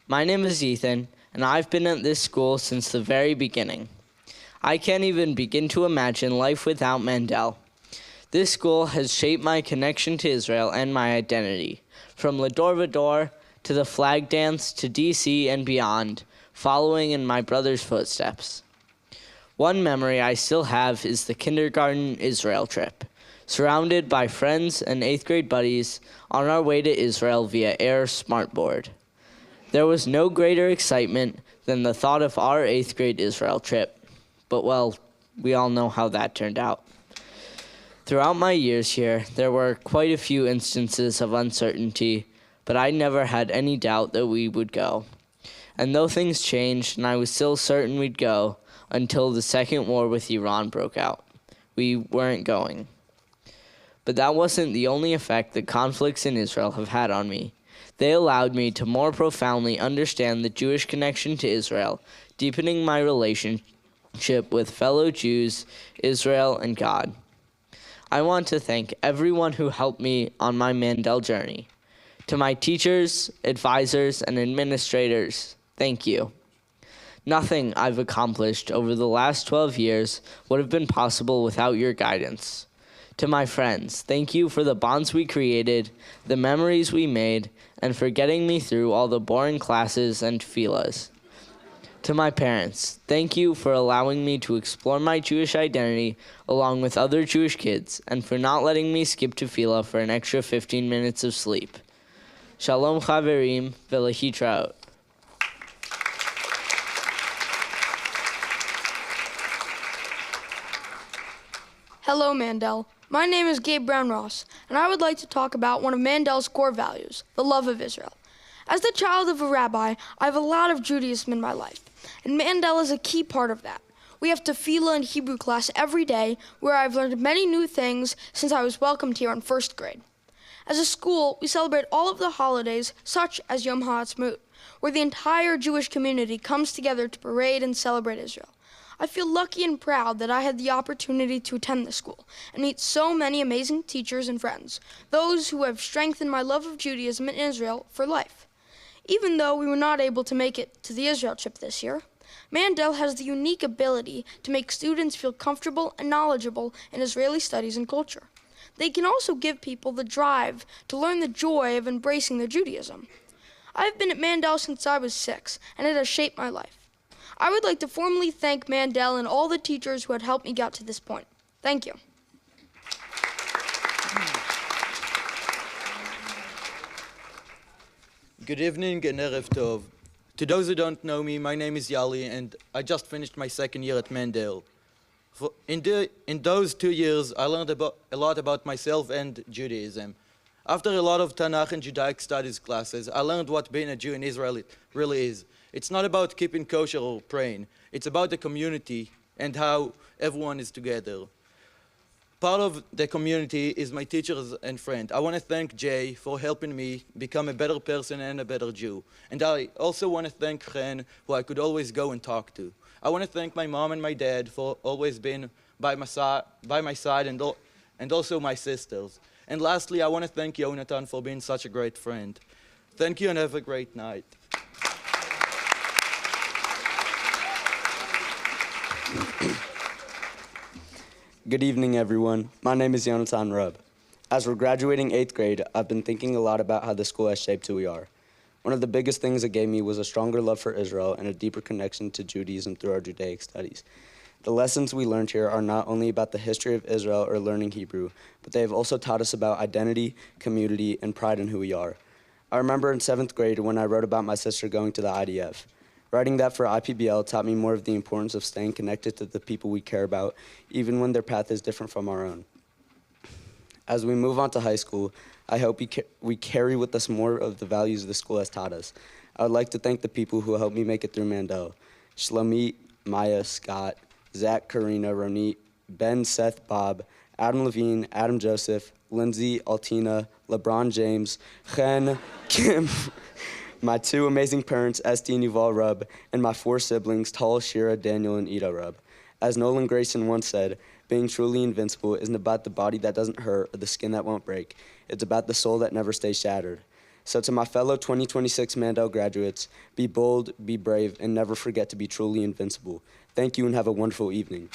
My name is Ethan, and I've been at this school since the very beginning. I can't even begin to imagine life without Mandel. This school has shaped my connection to Israel and my identity, from Lador Vador to the flag dance to DC and beyond, following in my brother's footsteps. One memory I still have is the kindergarten Israel trip, surrounded by friends and 8th grade buddies on our way to Israel via Air Smartboard. There was no greater excitement than the thought of our 8th grade Israel trip, but well, we all know how that turned out. Throughout my years here, there were quite a few instances of uncertainty, but I never had any doubt that we would go. And though things changed and I was still certain we'd go, until the second war with Iran broke out, we weren't going. But that wasn't the only effect that conflicts in Israel have had on me. They allowed me to more profoundly understand the Jewish connection to Israel, deepening my relationship with fellow Jews, Israel, and God. I want to thank everyone who helped me on my Mandel journey. To my teachers, advisors, and administrators, thank you. Nothing I've accomplished over the last 12 years would have been possible without your guidance. To my friends, thank you for the bonds we created, the memories we made, and for getting me through all the boring classes and tefillahs. To my parents, thank you for allowing me to explore my Jewish identity along with other Jewish kids, and for not letting me skip tefillah for an extra 15 minutes of sleep. Shalom chaverim v'lehitraot. Hello, Mandel. My name is Gabe Brown Ross, and I would like to talk about one of Mandel's core values, the love of Israel. As the child of a rabbi, I have a lot of Judaism in my life, and Mandel is a key part of that. We have tefillah and Hebrew class every day, where I've learned many new things since I was welcomed here in first grade. As a school, we celebrate all of the holidays, such as Yom HaAtzmaut, where the entire Jewish community comes together to parade and celebrate Israel. I feel lucky and proud that I had the opportunity to attend this school and meet so many amazing teachers and friends, those who have strengthened my love of Judaism and Israel for life. Even though we were not able to make it to the Israel trip this year, Mandel has the unique ability to make students feel comfortable and knowledgeable in Israeli studies and culture. They can also give people the drive to learn the joy of embracing their Judaism. I've been at Mandel since I was 6, and it has shaped my life. I would like to formally thank Mandel and all the teachers who had helped me get to this point. Thank you. Good evening and Erev Tov. To those who don't know me, my name is Yali, and I just finished my second year at Mandel. In those 2 years, I learned a lot about myself and Judaism. After a lot of Tanakh and Judaic studies classes, I learned what being a Jew in Israel really is. It's not about keeping kosher or praying. It's about the community and how everyone is together. Part of the community is my teachers and friends. I want to thank Jay for helping me become a better person and a better Jew. And I also want to thank Chen, who I could always go and talk to. I want to thank my mom and my dad for always being by my side and also my sisters. And lastly, I want to thank Yonatan for being such a great friend. Thank you and have a great night. Good evening, everyone. My name is Yonatan Rub. As we're graduating 8th grade, I've been thinking a lot about how the school has shaped who we are. One of the biggest things it gave me was a stronger love for Israel and a deeper connection to Judaism through our Judaic studies. The lessons we learned here are not only about the history of Israel or learning Hebrew, but they have also taught us about identity, community, and pride in who we are. I remember in 7th grade when I wrote about my sister going to the IDF. Writing that for IPBL taught me more of the importance of staying connected to the people we care about, even when their path is different from our own. As we move on to high school, I hope we carry with us more of the values the school has taught us. I would like to thank the people who helped me make it through Mandel. Shlomi, Maya, Scott, Zach, Karina, Ronit, Ben, Seth, Bob, Adam Levine, Adam Joseph, Lindsay, Altina, LeBron James, Chen, Kim, my 2 amazing parents, Esty and Yuval Rub, and my 4 siblings, Tal, Shira, Daniel, and Ida Rub. As Nolan Grayson once said, being truly invincible isn't about the body that doesn't hurt or the skin that won't break. It's about the soul that never stays shattered. So to my fellow 2026 Mandel graduates, be bold, be brave, and never forget to be truly invincible. Thank you and have a wonderful evening.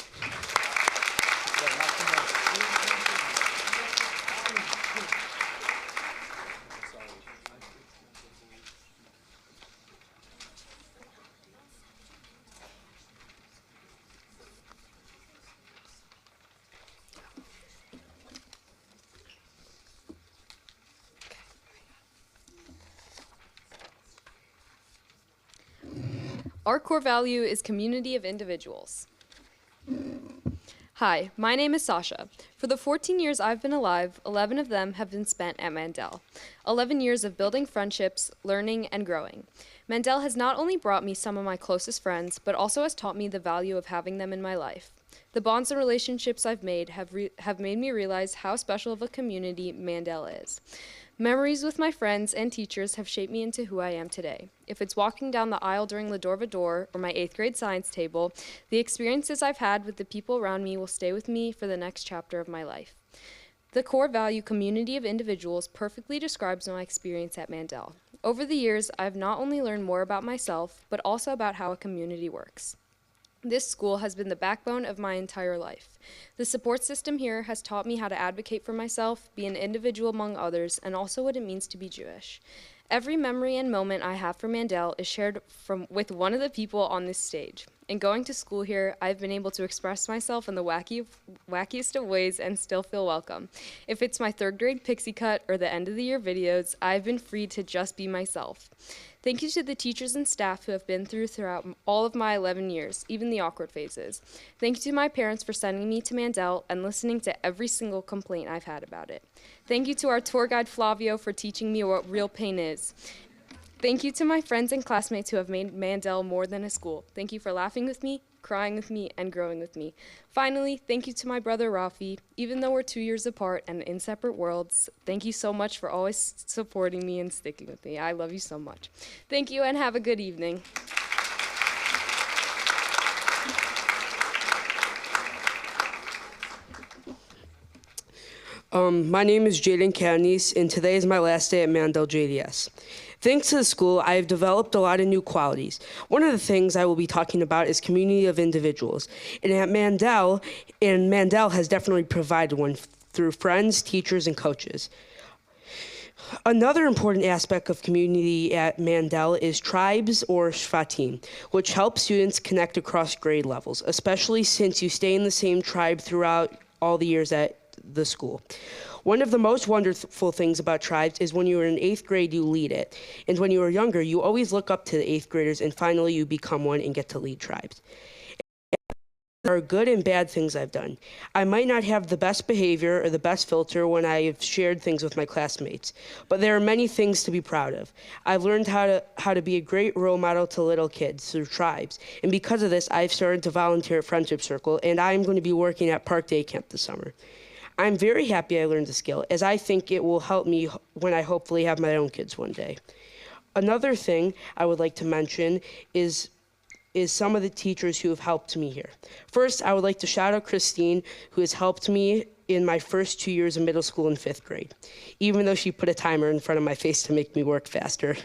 Our core value is community of individuals. Hi, my name is Sasha. For the 14 years I've been alive, 11 of them have been spent at Mandel. 11 years of building friendships, learning, and growing. Mandel has not only brought me some of my closest friends, but also has taught me the value of having them in my life. The bonds and relationships I've made have made me realize how special of a community Mandel is. Memories with my friends and teachers have shaped me into who I am today. If it's walking down the aisle during La Dorvador or my 8th grade science table, the experiences I've had with the people around me will stay with me for the next chapter of my life. The core value, community of individuals, perfectly describes my experience at Mandel. Over the years, I've not only learned more about myself, but also about how a community works. This school has been the backbone of my entire life. The support system here has taught me how to advocate for myself, be an individual among others, and also what it means to be Jewish. Every memory and moment I have for Mandel is shared with one of the people on this stage. In going to school here, I've been able to express myself in the wackiest of ways and still feel welcome. If it's my 3rd grade pixie cut or the end of the year videos, I've been free to just be myself. Thank you to the teachers and staff who have been throughout all of my 11 years, even the awkward phases. Thank you to my parents for sending me to Mandel and listening to every single complaint I've had about it. Thank you to our tour guide Flavio for teaching me what real pain is. Thank you to my friends and classmates who have made Mandel more than a school. Thank you for laughing with me, crying with me, and growing with me. Finally, thank you to my brother Rafi. Even though we're 2 years apart and in separate worlds, thank you so much for always supporting me and sticking with me. I love you so much. Thank you and have a good evening. My name is Jaden Cadnese, and today is my last day at Mandel JDS. Thanks to the school, I have developed a lot of new qualities. One of the things I will be talking about is community of individuals. And Mandel has definitely provided one through friends, teachers, and coaches. Another important aspect of community at Mandel is tribes or shvatim, which help students connect across grade levels, especially since you stay in the same tribe throughout all the years at the school. One of the most wonderful things about tribes is when you are in 8th grade, you lead it. And when you are younger, you always look up to the 8th graders, and finally you become one and get to lead tribes. There are good and bad things I've done. I might not have the best behavior or the best filter when I've shared things with my classmates, but there are many things to be proud of. I've learned how to be a great role model to little kids through tribes, and because of this, I've started to volunteer at Friendship Circle, and I'm going to be working at Park Day Camp this summer. I'm very happy I learned the skill, as I think it will help me when I hopefully have my own kids one day. Another thing I would like to mention is some of the teachers who have helped me here. First, I would like to shout out Christine, who has helped me in my first 2 years of middle school and 5th grade, even though she put a timer in front of my face to make me work faster.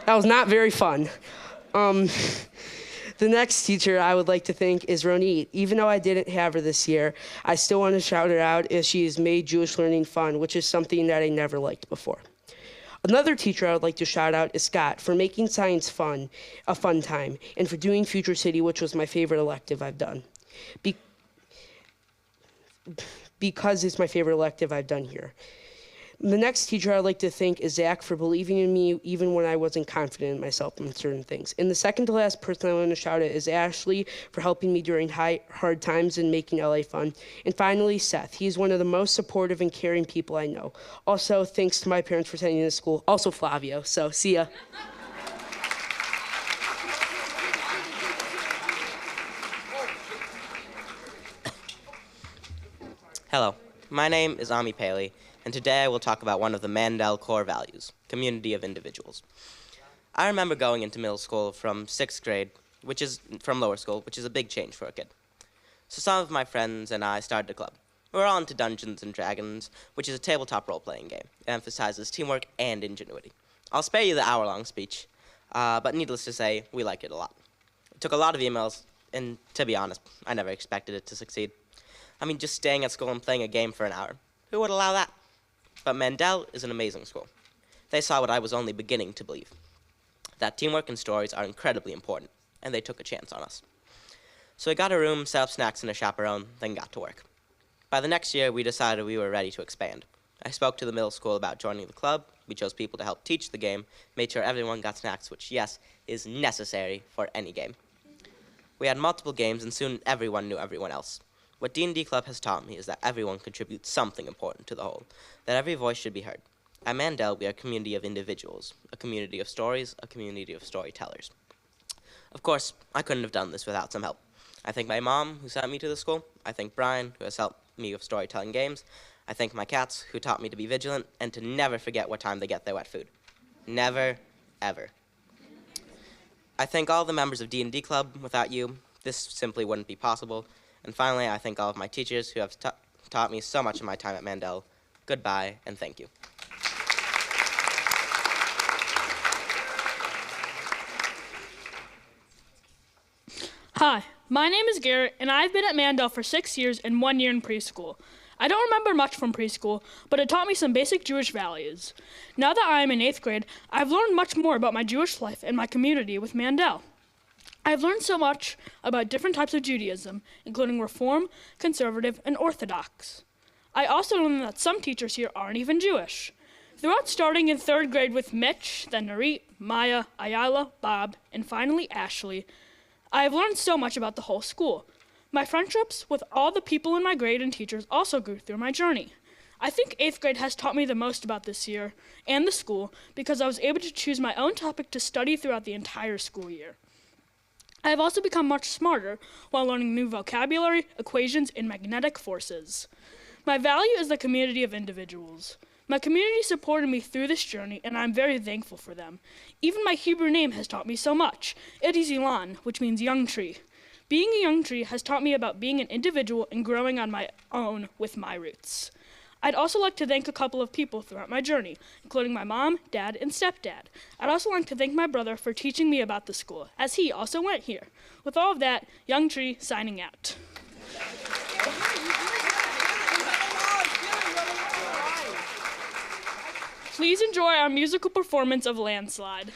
That was not very fun. The next teacher I would like to thank is Ronit. Even though I didn't have her this year, I still want to shout her out as she has made Jewish learning fun, which is something that I never liked before. Another teacher I would like to shout out is Scott for making science fun, a fun time, and for doing Future City, which was my favorite elective I've done. Because it's my favorite elective I've done here. The next teacher I'd like to thank is Zach for believing in me even when I wasn't confident in myself in certain things. And the second to last person I want to shout out is Ashley for helping me during hard times and making LA fun. And finally, Seth. He's one of the most supportive and caring people I know. Also, thanks to my parents for sending me to school. Also, Flavio. So, see ya. Hello, my name is Ami Paley, and today I will talk about one of the Mandel core values, community of individuals. I remember going into middle school from 6th grade, from lower school, which is a big change for a kid. So some of my friends and I started a club. We're on to Dungeons and Dragons, which is a tabletop role-playing game. It emphasizes teamwork and ingenuity. I'll spare you the hour-long speech, but needless to say, we like it a lot. It took a lot of emails, and to be honest, I never expected it to succeed. I mean, just staying at school and playing a game for an hour. Who would allow that? But Mandel is an amazing school. They saw what I was only beginning to believe, that teamwork and stories are incredibly important, and they took a chance on us. So we got a room, set up snacks and a chaperone, then got to work. By the next year, we decided we were ready to expand. I spoke to the middle school about joining the club. We chose people to help teach the game, made sure everyone got snacks, which, yes, is necessary for any game. We had multiple games, and soon everyone knew everyone else. What D&D Club has taught me is that everyone contributes something important to the whole, that every voice should be heard. At Mandel, we are a community of individuals, a community of stories, a community of storytellers. Of course, I couldn't have done this without some help. I thank my mom, who sent me to the school. I thank Brian, who has helped me with storytelling games. I thank my cats, who taught me to be vigilant and to never forget what time they get their wet food. Never, ever. I thank all the members of D&D Club. Without you, this simply wouldn't be possible. And finally, I thank all of my teachers who have taught me so much in my time at Mandel. Goodbye, and thank you. Hi, my name is Garrett, and I've been at Mandel for 6 years and 1 year in preschool. I don't remember much from preschool, but it taught me some basic Jewish values. Now that I am in 8th grade, I've learned much more about my Jewish life and my community with Mandel. I've learned so much about different types of Judaism, including Reform, Conservative, and Orthodox. I also learned that some teachers here aren't even Jewish. Throughout starting in 3rd grade with Mitch, then Narit, Maya, Ayala, Bob, and finally Ashley, I have learned so much about the whole school. My friendships with all the people in my grade and teachers also grew through my journey. I think 8th grade has taught me the most about this year and the school because I was able to choose my own topic to study throughout the entire school year. I have also become much smarter while learning new vocabulary, equations, and magnetic forces. My value is the community of individuals. My community supported me through this journey, and I'm very thankful for them. Even my Hebrew name has taught me so much. It is Ilan, which means young tree. Being a young tree has taught me about being an individual and growing on my own with my roots. I'd also like to thank a couple of people throughout my journey, including my mom, dad, and stepdad. I'd also like to thank my brother for teaching me about the school, as he also went here. With all of that, Young Tree signing out. Please enjoy our musical performance of Landslide.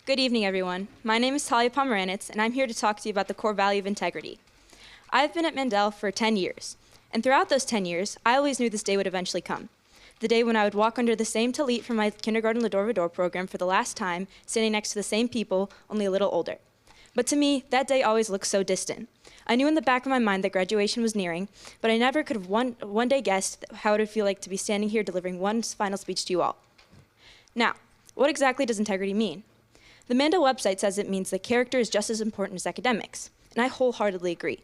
Good evening, everyone. My name is Talia Pomeranitz, and I'm here to talk to you about the core value of integrity. I've been at Mandel for 10 years, and throughout those 10 years, I always knew this day would eventually come. The day when I would walk under the same tallit from my kindergarten Lador Vador program for the last time, standing next to the same people, only a little older. But to me, that day always looked so distant. I knew in the back of my mind that graduation was nearing, but I never could have one day guessed how it would feel like to be standing here delivering one final speech to you all. Now, what exactly does integrity mean? The Mandel website says it means that character is just as important as academics, and I wholeheartedly agree.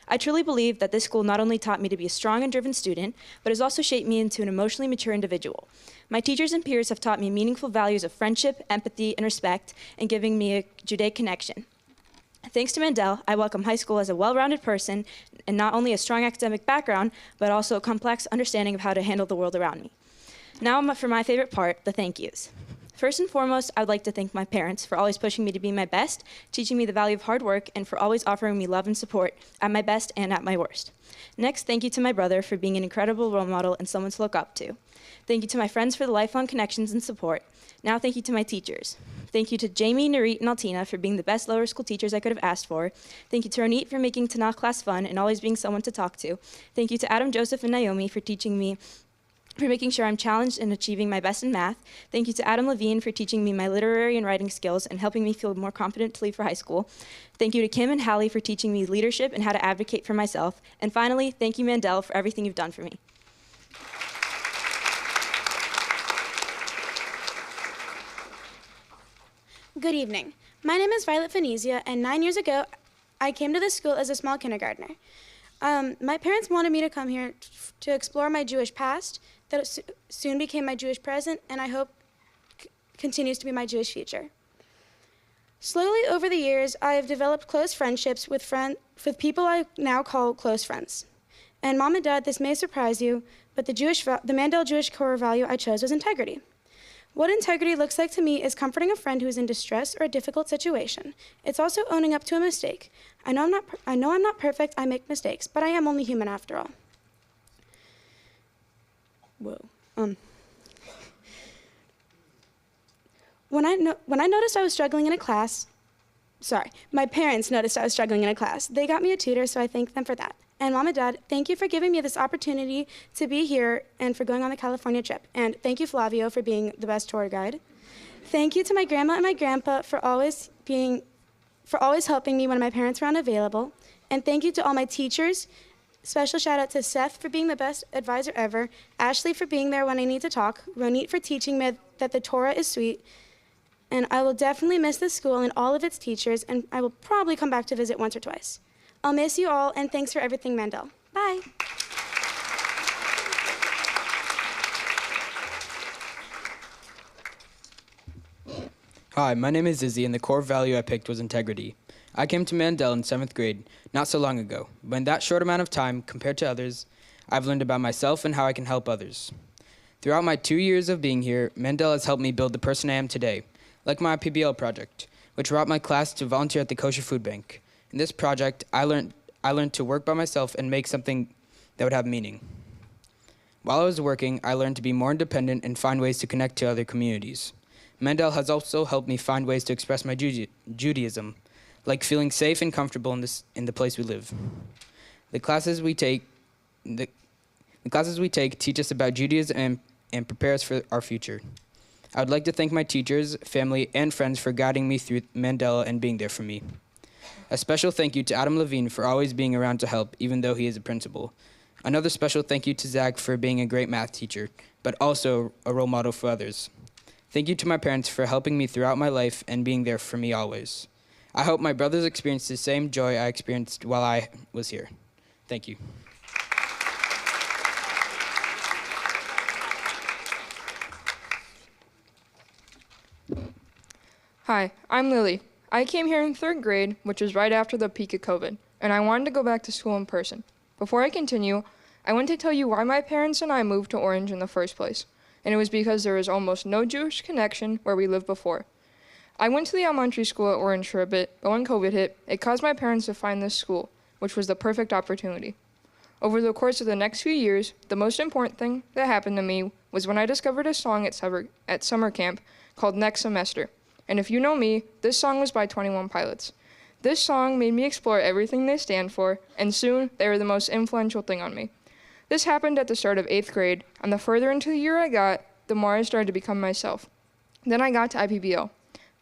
I truly believe that this school not only taught me to be a strong and driven student, but has also shaped me into an emotionally mature individual. My teachers and peers have taught me meaningful values of friendship, empathy, and respect, and giving me a Judaic connection. Thanks to Mandel, I welcome high school as a well-rounded person, and not only a strong academic background, but also a complex understanding of how to handle the world around me. Now for my favorite part, the thank yous. First and foremost, I would like to thank my parents for always pushing me to be my best, teaching me the value of hard work, and for always offering me love and support at my best and at my worst. Next, thank you to my brother for being an incredible role model and someone to look up to. Thank you to my friends for the lifelong connections and support. Now thank you to my teachers. Thank you to Jamie, Narit, and Altina for being the best lower school teachers I could have asked for. Thank you to Ronit for making Tanakh class fun and always being someone to talk to. Thank you to Adam, Joseph, and Naomi for making sure I'm challenged in achieving my best in math. Thank you to Adam Levine for teaching me my literary and writing skills and helping me feel more confident to leave for high school. Thank you to Kim and Hallie for teaching me leadership and how to advocate for myself. And finally, thank you, Mandel, for everything you've done for me. Good evening. My name is Violet Venezia, and 9 years ago, I came to this school as a small kindergartner. My parents wanted me to come here to explore my Jewish past, that soon became my Jewish present, and I hope continues to be my Jewish future. Slowly over the years, I have developed close friendships with people I now call close friends. And Mom and Dad, this may surprise you, but the Mandel Jewish core value I chose was integrity. What integrity looks like to me is comforting a friend who is in distress or a difficult situation. It's also owning up to a mistake. I know I'm not perfect, I make mistakes, but I am only human after all. When I noticed I was struggling in a class, my parents noticed I was struggling in a class. They got me a tutor, so I thank them for that. And Mom and Dad, thank you for giving me this opportunity to be here and for going on the California trip. And thank you, Flavio, for being the best tour guide. Thank you to my grandma and my grandpa for always helping me when my parents were unavailable. And thank you to all my teachers. Special shout out to Seth for being the best advisor ever, Ashley for being there when I need to talk, Ronit for teaching me that the Torah is sweet. And I will definitely miss this school and all of its teachers, and I will probably come back to visit once or twice. I'll miss you all, and thanks for everything, Mandel. Bye. Hi, my name is Izzy, and the core value I picked was integrity. I came to Mandel in 7th grade not so long ago, but in that short amount of time, compared to others, I've learned about myself and how I can help others. Throughout my 2 years of being here, Mandel has helped me build the person I am today, like my PBL project, which brought my class to volunteer at the Kosher Food Bank. In this project, I learned to work by myself and make something that would have meaning. While I was working, I learned to be more independent and find ways to connect to other communities. Mandel has also helped me find ways to express my Judaism, like feeling safe and comfortable in the place we live. The classes we take teach us about Judaism and prepare us for our future. I would like to thank my teachers, family, and friends for guiding me through Mandela and being there for me. A special thank you to Adam Levine for always being around to help, even though he is a principal. Another special thank you to Zach for being a great math teacher, but also a role model for others. Thank you to my parents for helping me throughout my life and being there for me always. I hope my brothers experience the same joy I experienced while I was here. Thank you. Hi, I'm Lily. I came here in 3rd grade, which was right after the peak of COVID, and I wanted to go back to school in person. Before I continue, I want to tell you why my parents and I moved to Orange in the first place, and it was because there was almost no Jewish connection where we lived before. I went to the elementary school at Orange for a bit, but when COVID hit, it caused my parents to find this school, which was the perfect opportunity. Over the course of the next few years, the most important thing that happened to me was when I discovered a song at summer camp called Next Semester, And if you know me, this song was by 21 Pilots. This song made me explore everything they stand for, and soon they were the most influential thing on me. This happened at the start of 8th grade, and the further into the year I got, the more I started to become myself. Then I got to IPBO.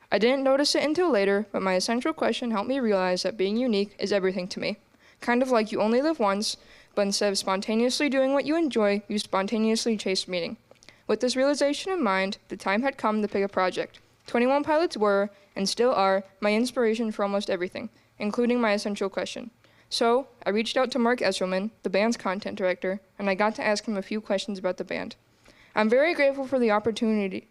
I didn't notice it until later, but my essential question helped me realize that being unique is everything to me. Kind of like you only live once, but instead of spontaneously doing what you enjoy, you spontaneously chase meaning. With this realization in mind, the time had come to pick a project. 21 Pilots were, and still are, my inspiration for almost everything, including my essential question. So, I reached out to Mark Esselman, the band's content director, and I got to ask him a few questions about the band. I'm very grateful for the opportunity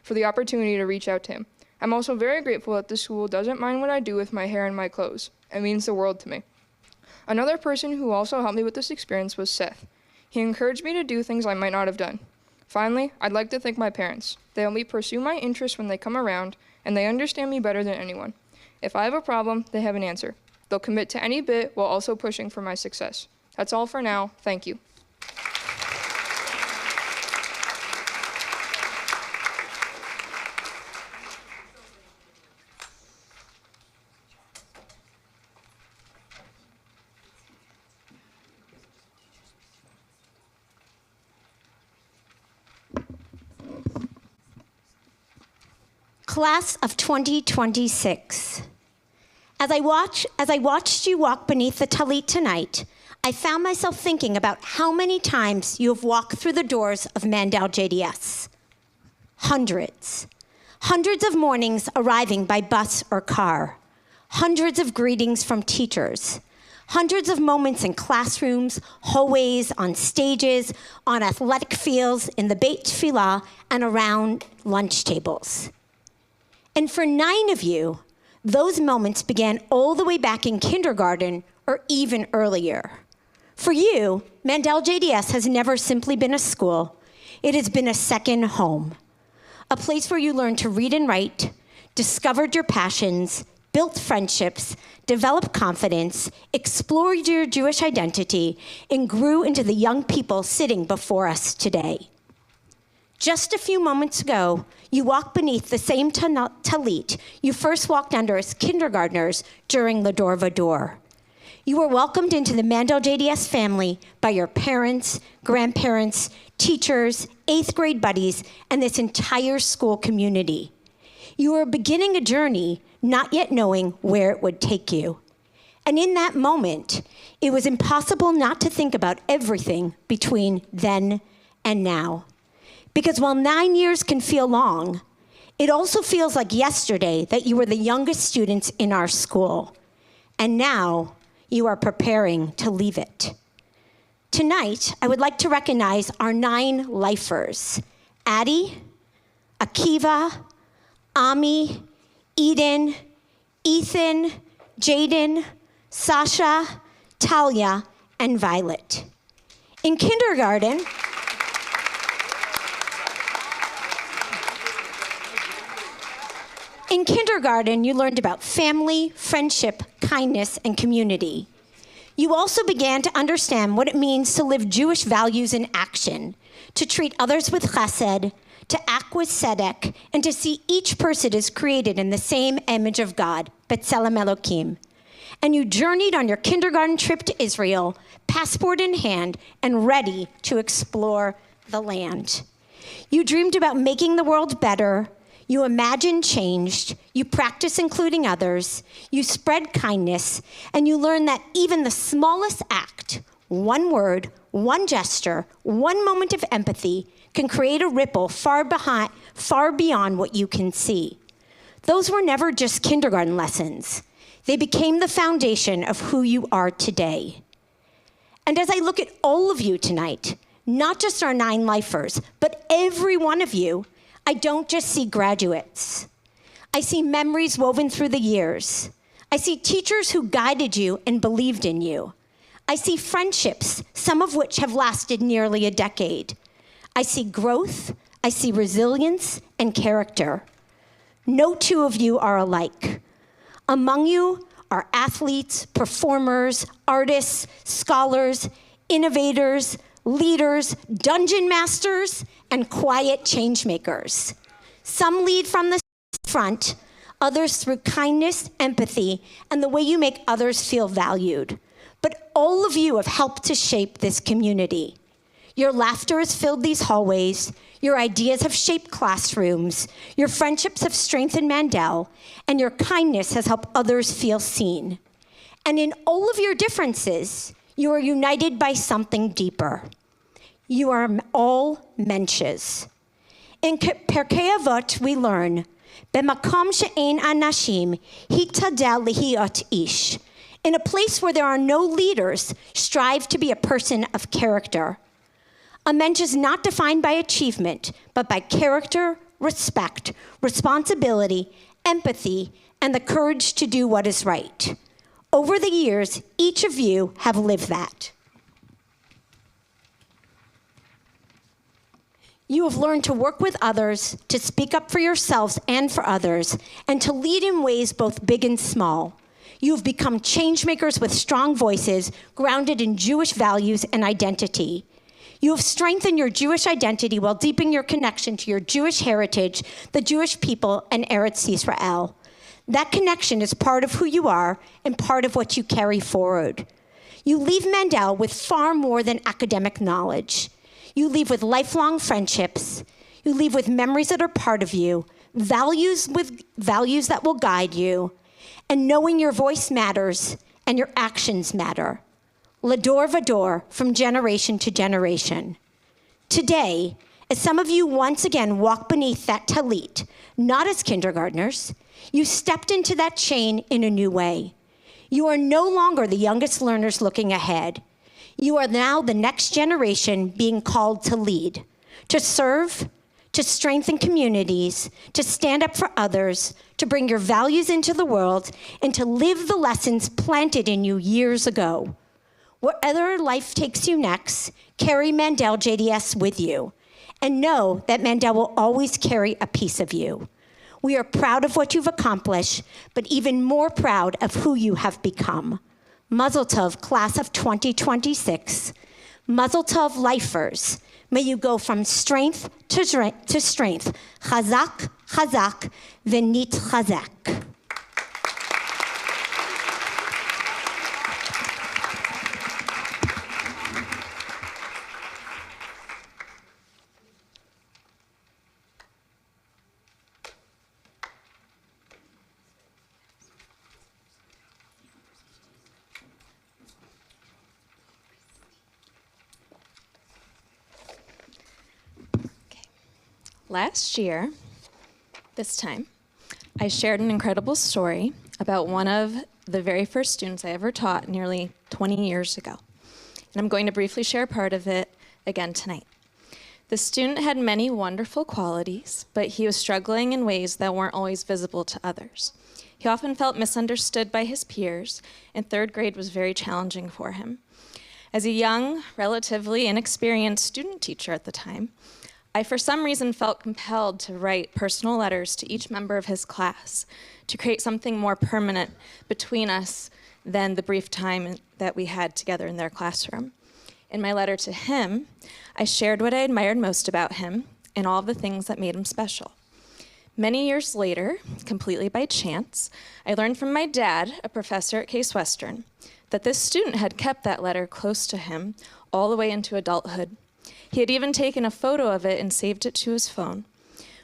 to reach out to him. I'm also very grateful that the school doesn't mind what I do with my hair and my clothes. It means the world to me. Another person who also helped me with this experience was Seth. He encouraged me to do things I might not have done. Finally, I'd like to thank my parents. They help me pursue my interests when they come around, and they understand me better than anyone. If I have a problem, they have an answer. They'll commit to any bit while also pushing for my success. That's all for now. Thank you. Class of 2026. As I watched you walk beneath the tallit tonight, I found myself thinking about how many times you have walked through the doors of Mandel JDS. Hundreds. Hundreds of mornings arriving by bus or car. Hundreds of greetings from teachers. Hundreds of moments in classrooms, hallways, on stages, on athletic fields, in the Beit Tfilah, and around lunch tables. And for 9 of you, those moments began all the way back in kindergarten or even earlier. For you, Mandel JDS has never simply been a school. It has been a second home, a place where you learned to read and write, discovered your passions, built friendships, developed confidence, explored your Jewish identity, and grew into the young people sitting before us today. Just a few moments ago, you walked beneath the same tallit you first walked under as kindergartners during the Dor Vador. You were welcomed into the Mandel JDS family by your parents, grandparents, teachers, 8th grade buddies, and this entire school community. You were beginning a journey, not yet knowing where it would take you. And in that moment, it was impossible not to think about everything between then and now. Because while 9 years can feel long, it also feels like yesterday that you were the youngest students in our school. And now you are preparing to leave it. Tonight, I would like to recognize our 9 lifers: Addie, Akiva, Ami, Eden, Ethan, Jaden, Sasha, Talia, and Violet. In kindergarten, you learned about family, friendship, kindness, and community. You also began to understand what it means to live Jewish values in action, to treat others with chesed, to act with tzedek, and to see each person as created in the same image of God, B'Tselem Elokim. And you journeyed on your kindergarten trip to Israel, passport in hand, and ready to explore the land. You dreamed about making the world better. You imagined change, you practice including others, you spread kindness, and you learn that even the smallest act, one word, one gesture, one moment of empathy can create a ripple far beyond what you can see. Those were never just kindergarten lessons. They became the foundation of who you are today. And as I look at all of you tonight, not just our 9 lifers, but every one of you, I don't just see graduates. I see memories woven through the years. I see teachers who guided you and believed in you. I see friendships, some of which have lasted nearly a decade. I see growth, I see resilience and character. No 2 of you are alike. Among you are athletes, performers, artists, scholars, innovators, leaders, dungeon masters, and quiet change makers. Some lead from the front, others through kindness, empathy, and the way you make others feel valued. But all of you have helped to shape this community. Your laughter has filled these hallways, your ideas have shaped classrooms, your friendships have strengthened Mandel, and your kindness has helped others feel seen. And in all of your differences, you are united by something deeper. You are all mensches. In Pirkei Avot, we learn, B'makom she'ein anashim, hitadel lihiot ish. In a place where there are no leaders, strive to be a person of character. A mensch is not defined by achievement, but by character, respect, responsibility, empathy, and the courage to do what is right. Over the years, each of you have lived that. You have learned to work with others, to speak up for yourselves and for others, and to lead in ways both big and small. You have become change makers with strong voices, grounded in Jewish values and identity. You have strengthened your Jewish identity while deepening your connection to your Jewish heritage, the Jewish people, and Eretz Yisrael. That connection is part of who you are and part of what you carry forward. You leave Mandel with far more than academic knowledge. You leave with lifelong friendships. You leave with memories that are part of you, values that will guide you, and knowing your voice matters and your actions matter. Lador Vador, from generation to generation. Today, as some of you once again walk beneath that talit, not as kindergartners, you stepped into that chain in a new way. You are no longer the youngest learners looking ahead. You are now the next generation being called to lead, to serve, to strengthen communities, to stand up for others, to bring your values into the world, and to live the lessons planted in you years ago. Wherever life takes you next, carry Mandel JDS with you, and know that Mandel will always carry a piece of you. We are proud of what you've accomplished, but even more proud of who you have become. Mazel Tov, class of 2026. Mazel Tov, lifers. May you go from strength to strength. Chazak, chazak, v'nit chazak. Last year, this time, I shared an incredible story about one of the very first students I ever taught nearly 20 years ago. And I'm going to briefly share part of it again tonight. The student had many wonderful qualities, but he was struggling in ways that weren't always visible to others. He often felt misunderstood by his peers, and third grade was very challenging for him. As a young, relatively inexperienced student teacher at the time, I, for some reason, felt compelled to write personal letters to each member of his class to create something more permanent between us than the brief time that we had together in their classroom. In my letter to him, I shared what I admired most about him and all of the things that made him special. Many years later, completely by chance, I learned from my dad, a professor at Case Western, that this student had kept that letter close to him all the way into adulthood. He had even taken a photo of it and saved it to his phone.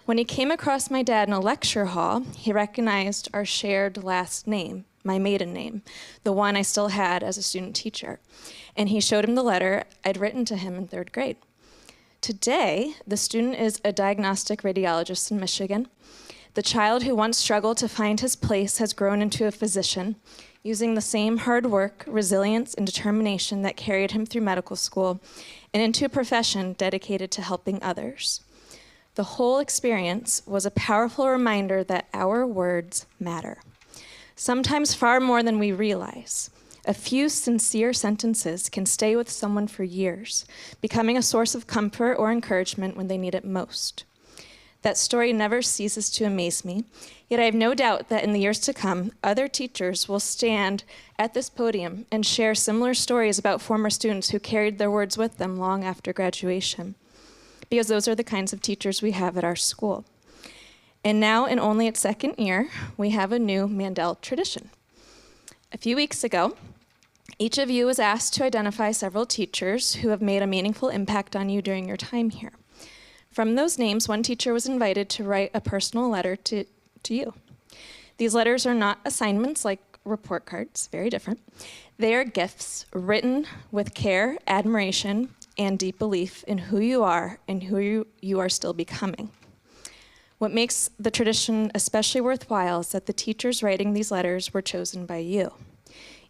When he came across my dad in a lecture hall, he recognized our shared last name, my maiden name, the one I still had as a student teacher. And he showed him the letter I'd written to him in third grade. Today, the student is a diagnostic radiologist in Michigan. The child who once struggled to find his place has grown into a physician, using the same hard work, resilience, and determination that carried him through medical school and into a profession dedicated to helping others. The whole experience was a powerful reminder that our words matter, sometimes far more than we realize. A few sincere sentences can stay with someone for years, becoming a source of comfort or encouragement when they need it most. That story never ceases to amaze me, yet I have no doubt that in the years to come, other teachers will stand at this podium and share similar stories about former students who carried their words with them long after graduation, because those are the kinds of teachers we have at our school. And now, in only its second year, we have a new Mandel tradition. A few weeks ago, each of you was asked to identify several teachers who have made a meaningful impact on you during your time here. From those names, one teacher was invited to write a personal letter to you. These letters are not assignments like report cards, very different. They are gifts written with care, admiration, and deep belief in who you are and who you are still becoming. What makes the tradition especially worthwhile is that the teachers writing these letters were chosen by you.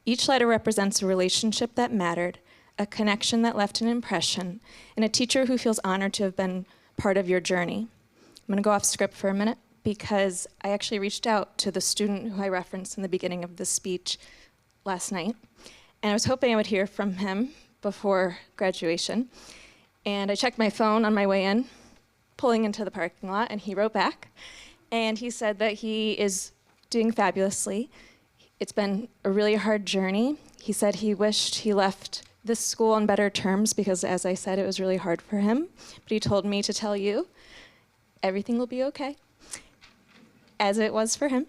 Each letter represents a relationship that mattered, a connection that left an impression, and a teacher who feels honored to have been part of your journey. I'm going to go off script for a minute because I actually reached out to the student who I referenced in the beginning of this speech last night, and I was hoping I would hear from him before graduation. And I checked my phone on my way in, pulling into the parking lot, and he wrote back, and he said that he is doing fabulously. It's been a really hard journey. He said he wished he left this school on better terms because, as I said, it was really hard for him. But he told me to tell you, everything will be okay, as it was for him.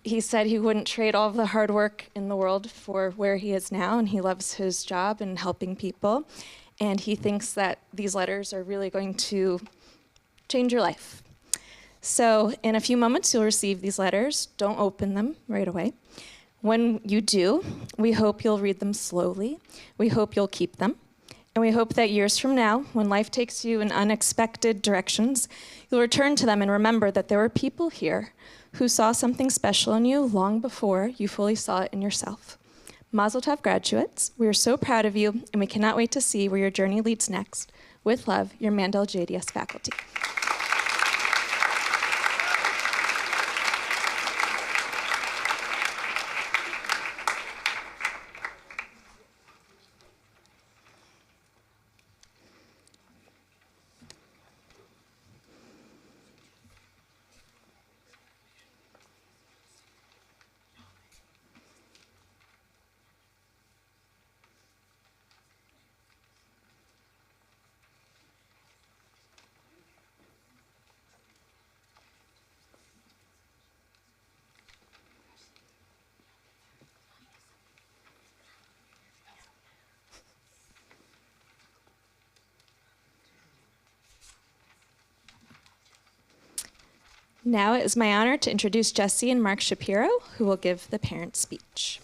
He said he wouldn't trade all of the hard work in the world for where he is now, and he loves his job and helping people. And he thinks that these letters are really going to change your life. So in a few moments, you'll receive these letters. Don't open them right away. When you do, we hope you'll read them slowly. We hope you'll keep them. And we hope that years from now, when life takes you in unexpected directions, you'll return to them and remember that there were people here who saw something special in you long before you fully saw it in yourself. Mazel tov, graduates. We are so proud of you, and we cannot wait to see where your journey leads next. With love, your Mandel JDS faculty. Now it is my honor to introduce Jesse and Mark Shapiro, who will give the parent speech.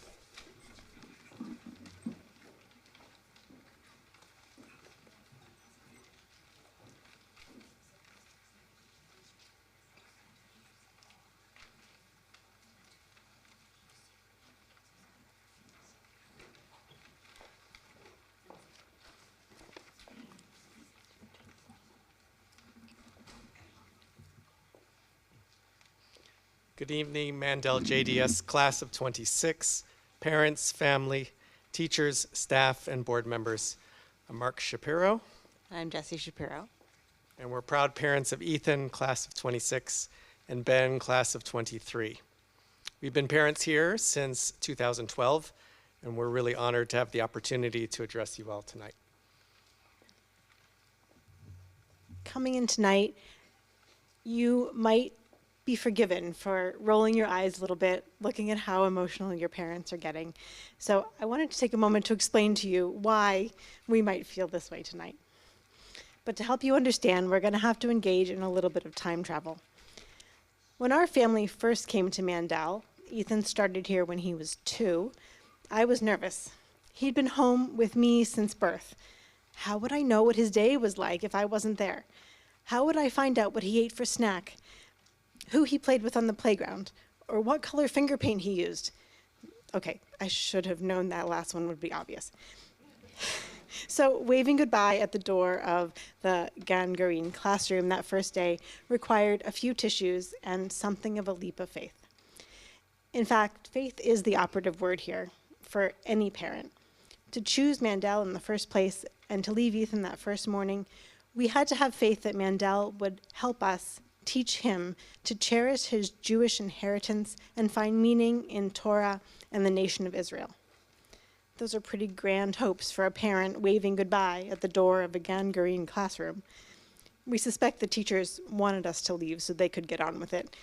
Good evening, Mandel JDS class of 26, parents, family, teachers, staff, and board members. I'm Mark Shapiro. I'm Jesse Shapiro. And we're proud parents of Ethan, class of 26, and Ben, class of 23. We've been parents here since 2012, and we're really honored to have the opportunity to address you all tonight. Coming in tonight, you might be forgiven for rolling your eyes a little bit, looking at how emotional your parents are getting. So I wanted to take a moment to explain to you why we might feel this way tonight. But to help you understand, we're going to have to engage in a little bit of time travel. When our family first came to Mandel, Ethan started here when he was 2, I was nervous. He'd been home with me since birth. How would I know what his day was like if I wasn't there? How would I find out what he ate for snack, who he played with on the playground, or what color finger paint he used? Okay, I should have known that last one would be obvious. So waving goodbye at the door of the Gan Garin classroom that first day required a few tissues and something of a leap of faith. In fact, faith is the operative word here for any parent. To choose Mandel in the first place and to leave Ethan that first morning, we had to have faith that Mandel would help us teach him to cherish his Jewish inheritance and find meaning in Torah and the nation of Israel. Those are pretty grand hopes for a parent waving goodbye at the door of a Gan Garin classroom. We suspect the teachers wanted us to leave so they could get on with it.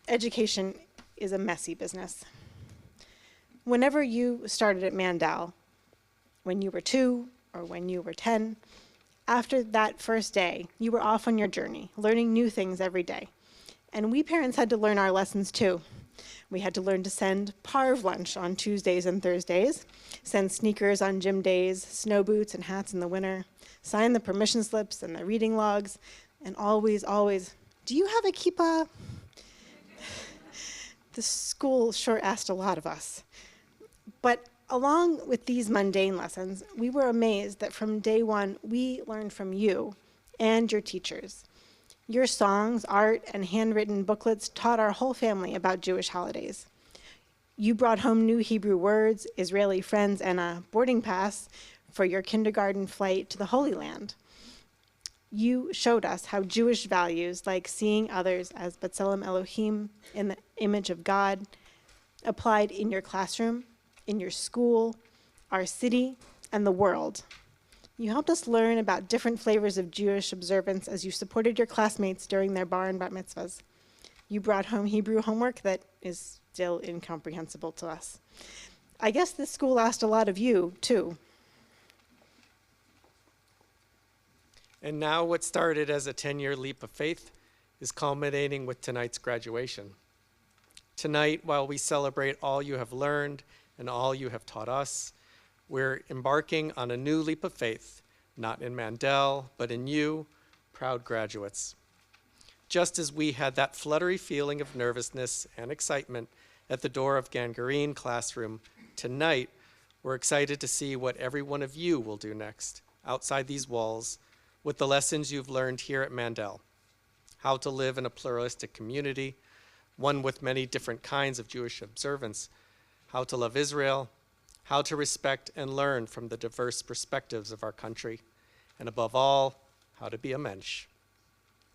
Education is a messy business. Whenever you started at Mandel, when you were 2 or when you were 10, after that first day, you were off on your journey, learning new things every day. And we parents had to learn our lessons too. We had to learn to send parv lunch on Tuesdays and Thursdays, send sneakers on gym days, snow boots and hats in the winter, sign the permission slips and the reading logs, and always, do you have a kippah? The school sure asked a lot of us. But along with these mundane lessons, we were amazed that from day one, we learned from you and your teachers. Your songs, art, and handwritten booklets taught our whole family about Jewish holidays. You brought home new Hebrew words, Israeli friends, and a boarding pass for your kindergarten flight to the Holy Land. You showed us how Jewish values, like seeing others as B'Tselem Elohim, in the image of God, applied in your classroom, in your school, our city, and the world. You helped us learn about different flavors of Jewish observance as you supported your classmates during their bar and bat mitzvahs. You brought home Hebrew homework that is still incomprehensible to us. I guess this school asked a lot of you, too. And now what started as a 10-year leap of faith is culminating with tonight's graduation. Tonight, while we celebrate all you have learned and all you have taught us, we're embarking on a new leap of faith, not in Mandel, but in you, proud graduates. Just as we had that fluttery feeling of nervousness and excitement at the door of Gangarene classroom, tonight, we're excited to see what every one of you will do next, outside these walls, with the lessons you've learned here at Mandel. How to live in a pluralistic community, one with many different kinds of Jewish observance, how to love Israel, how to respect and learn from the diverse perspectives of our country, and above all, how to be a mensch.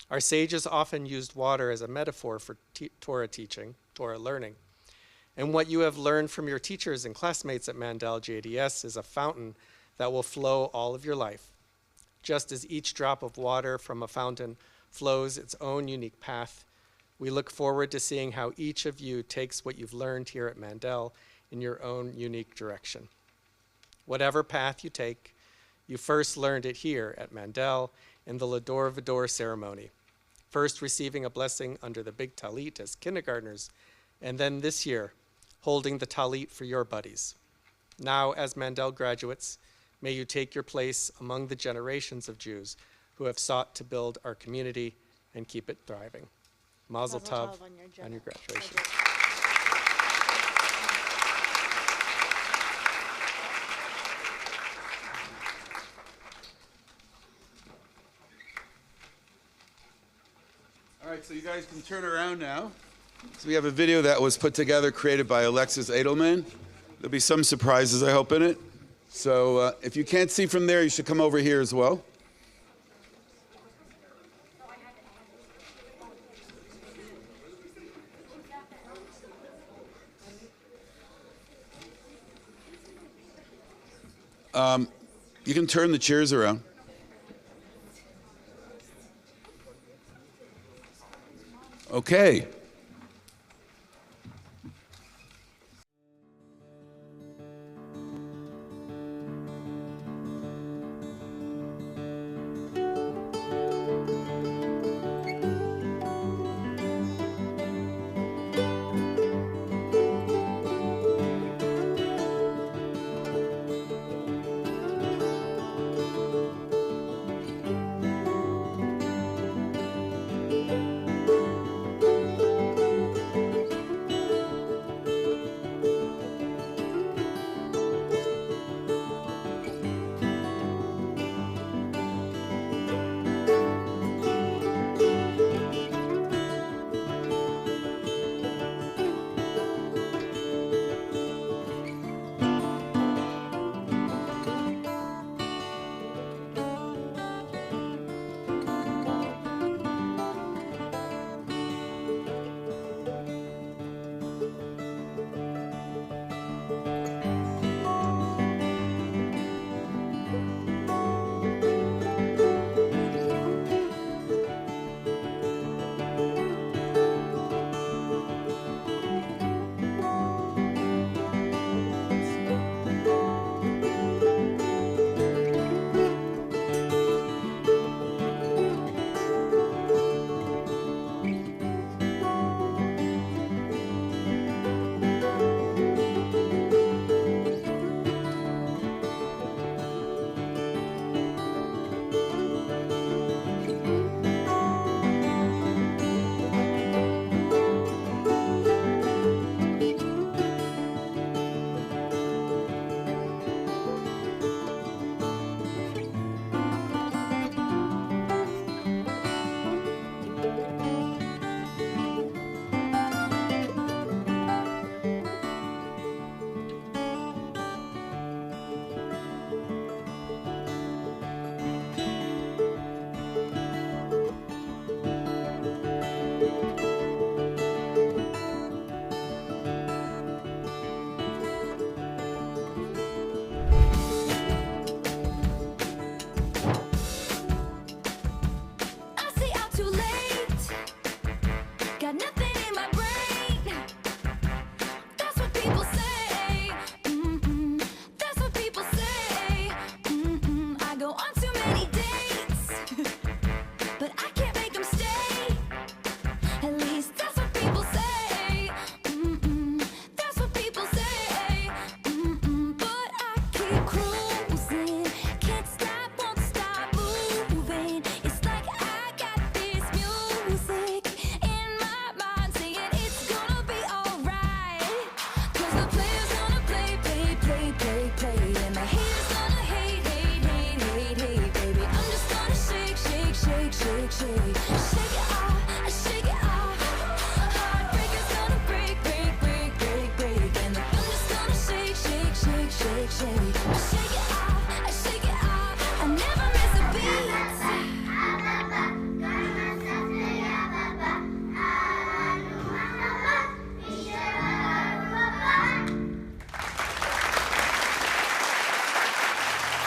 Our sages often used water as a metaphor for Torah teaching, Torah learning. And what you have learned from your teachers and classmates at Mandel JDS is a fountain that will flow all of your life. Just as each drop of water from a fountain flows its own unique path, we look forward to seeing how each of you takes what you've learned here at Mandel in your own unique direction. Whatever path you take, you first learned it here at Mandel in the Lador Vador ceremony, first receiving a blessing under the big talit as kindergartners, and then this year, holding the talit for your buddies. Now, as Mandel graduates, may you take your place among the generations of Jews who have sought to build our community and keep it thriving. Mazel tov on your graduation. All right, so you guys can turn around now. So we have a video that was put together, created by Alexis Edelman. There'll be some surprises, I hope, in it. So if you can't see from there, you should come over here as well. You can turn the chairs around. Okay.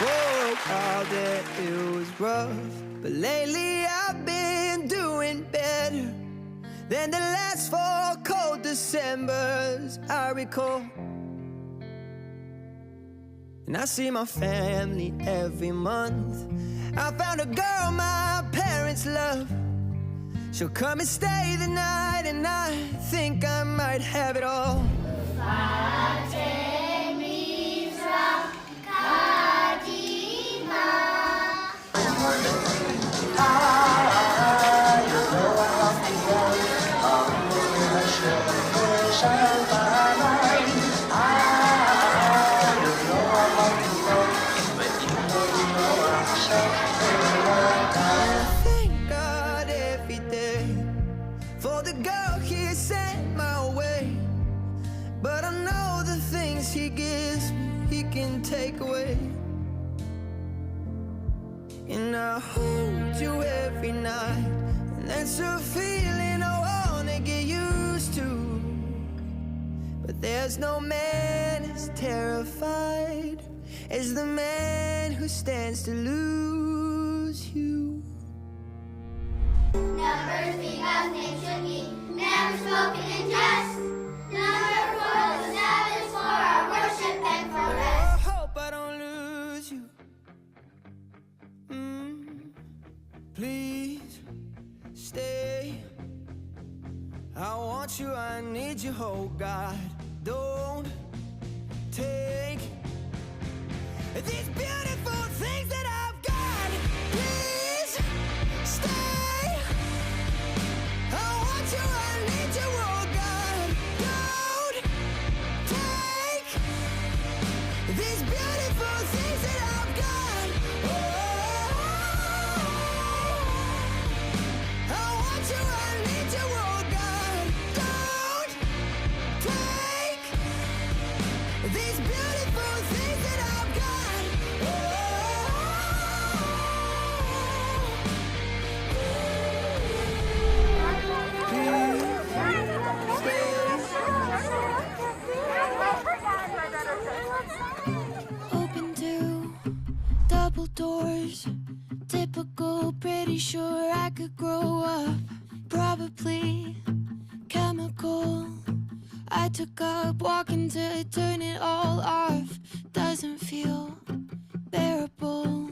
For a while there it was rough, but lately I've been doing better than the last 4 cold Decembers I recall. And I see my family every month. I found a girl my parents love. She'll come and stay the night, and I think I might have it all. Thank God every day for the girl He sent my way. But I know the things He gives me, He can take away. And I hold you every night, and that's a feeling I wanna get used to. But there's no man as terrified as the man who stands to lose you. Never speak as name should be, never spoken in jest. Number 4 the Sabbath for our worship and for rest. I hope I don't lose you. Please stay. I want you, I need you, oh God. Don't take these beautiful things that I've got. Please stay. I want you, I need you, oh God. Don't take these beautiful things that I've got. I want you, I need you, oh God. Don't take these beautiful things that I've got. Open to double doors. Typical, pretty sure I could grow up. Probably chemical. I took up walking to turn it all off. Doesn't feel bearable.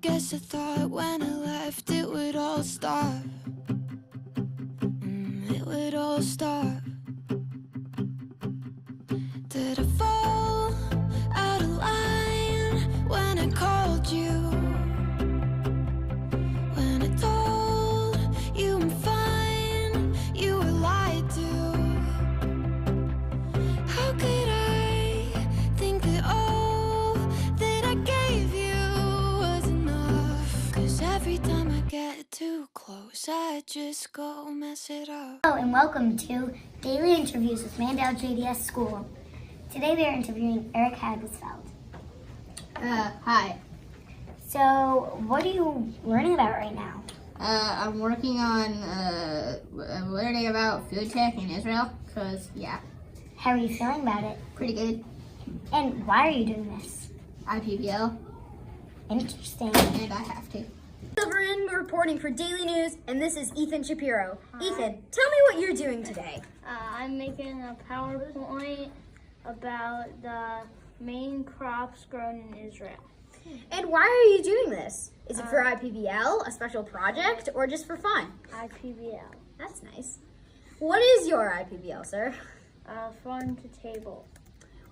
Guess I thought when I left it would all stop. It would all stop. Did I fall out of line when I called you? When I told you I'm fine, you were lied to. How could I think that all that I gave you was enough? 'Cause every time I get too close, I just go mess it up. Hello and welcome to Daily Interviews with Mandel JDS School. Today we are interviewing Eric Hagelsfeld. Hi. So, what are you learning about right now? I'm working on learning about food tech in Israel, because, yeah. How are you feeling about it? Pretty good. And why are you doing this? IPVL. Interesting. And I have to. Silverin reporting for Daily News, and this is Ethan Shapiro. Ethan, tell me what you're doing today. I'm making a PowerPoint about the main crops grown in Israel. And why are you doing this? Is it for IPVL, a special project, or just for fun? IPVL. That's nice. What is your IPVL, sir? Farm to table.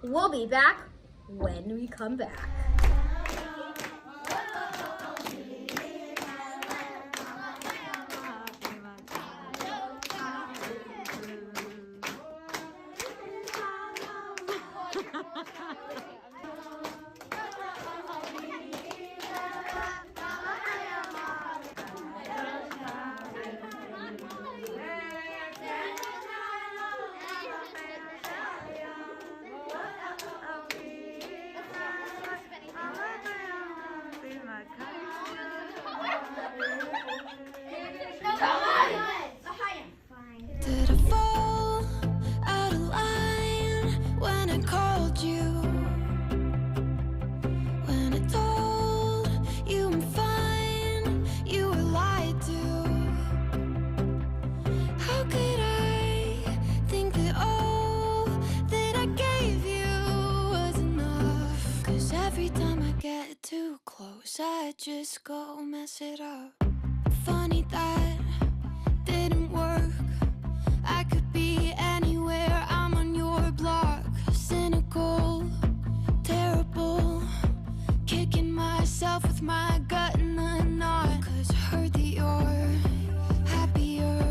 We'll be back when we come back. get too close, I just go mess it up. Funny that didn't work. I could be anywhere, I'm on your block. Cynical, terrible, kicking myself with my gut in the knot. 'Cause heard that you're happier,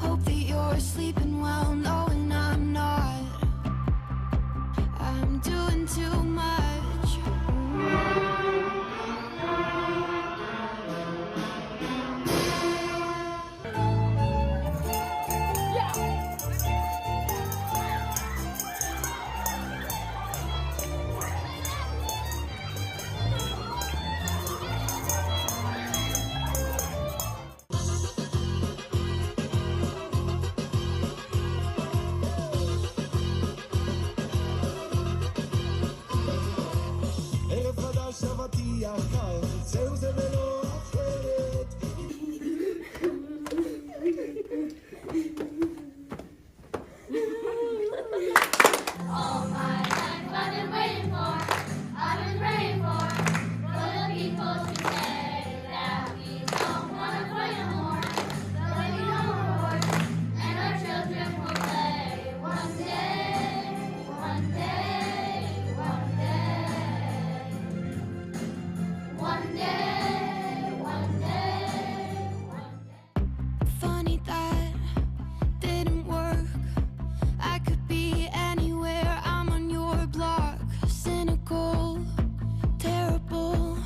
hope that you're sleeping well, knowing I'm not. I'm doing too much. All my life I've been waiting for, I've been praying for the people to say that we don't want to fight no more. There'll be no more wars, and our children will play. One day, one day, one day, one day, one day, one day. Funny that didn't work. I could be anywhere, I'm on your block. Cynical, terrible,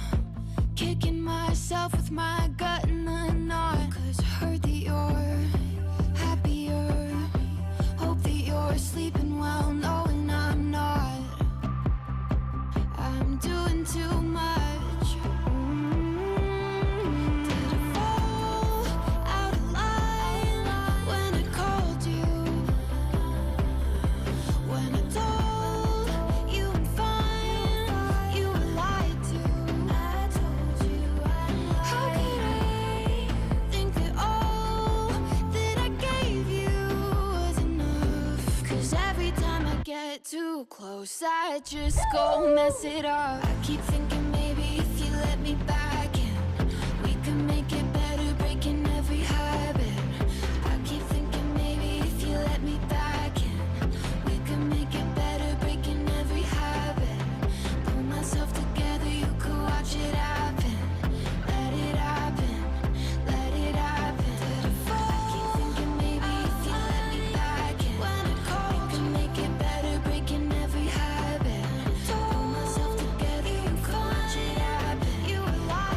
kicking myself with my gut in the knot. 'Cause heard that you're happier, hope that you're sleeping well, knowing I'm not. I'm doing too much. Did I fall out of line when I called you? When I told you I'm fine, you were lied to. I told you I'm lying. How could I think that all that I gave you was enough? 'Cause every time I get too close, I just go mess it up. I keep thinking maybe if you let me back in, we could make it better, breaking every habit. I keep thinking maybe if you let me back in, we could make it better, breaking every habit. Pull myself together, you could watch it happen. Let it happen, let it happen. Did I fall? I keep thinking maybe if you let me back in, when I call, we could make it better, breaking every habit. Pull myself together, you could watch it happen. You were lying.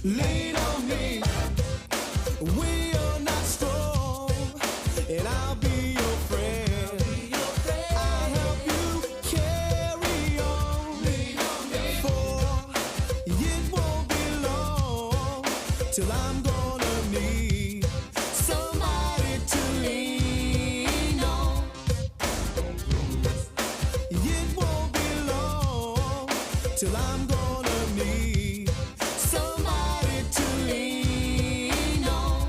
Lean on me when you're not strong, and I'll be your friend. I'll help you carry on, for it won't be long till I'm gonna need somebody to lean on. It won't be long till I'm gonna need somebody to lean on.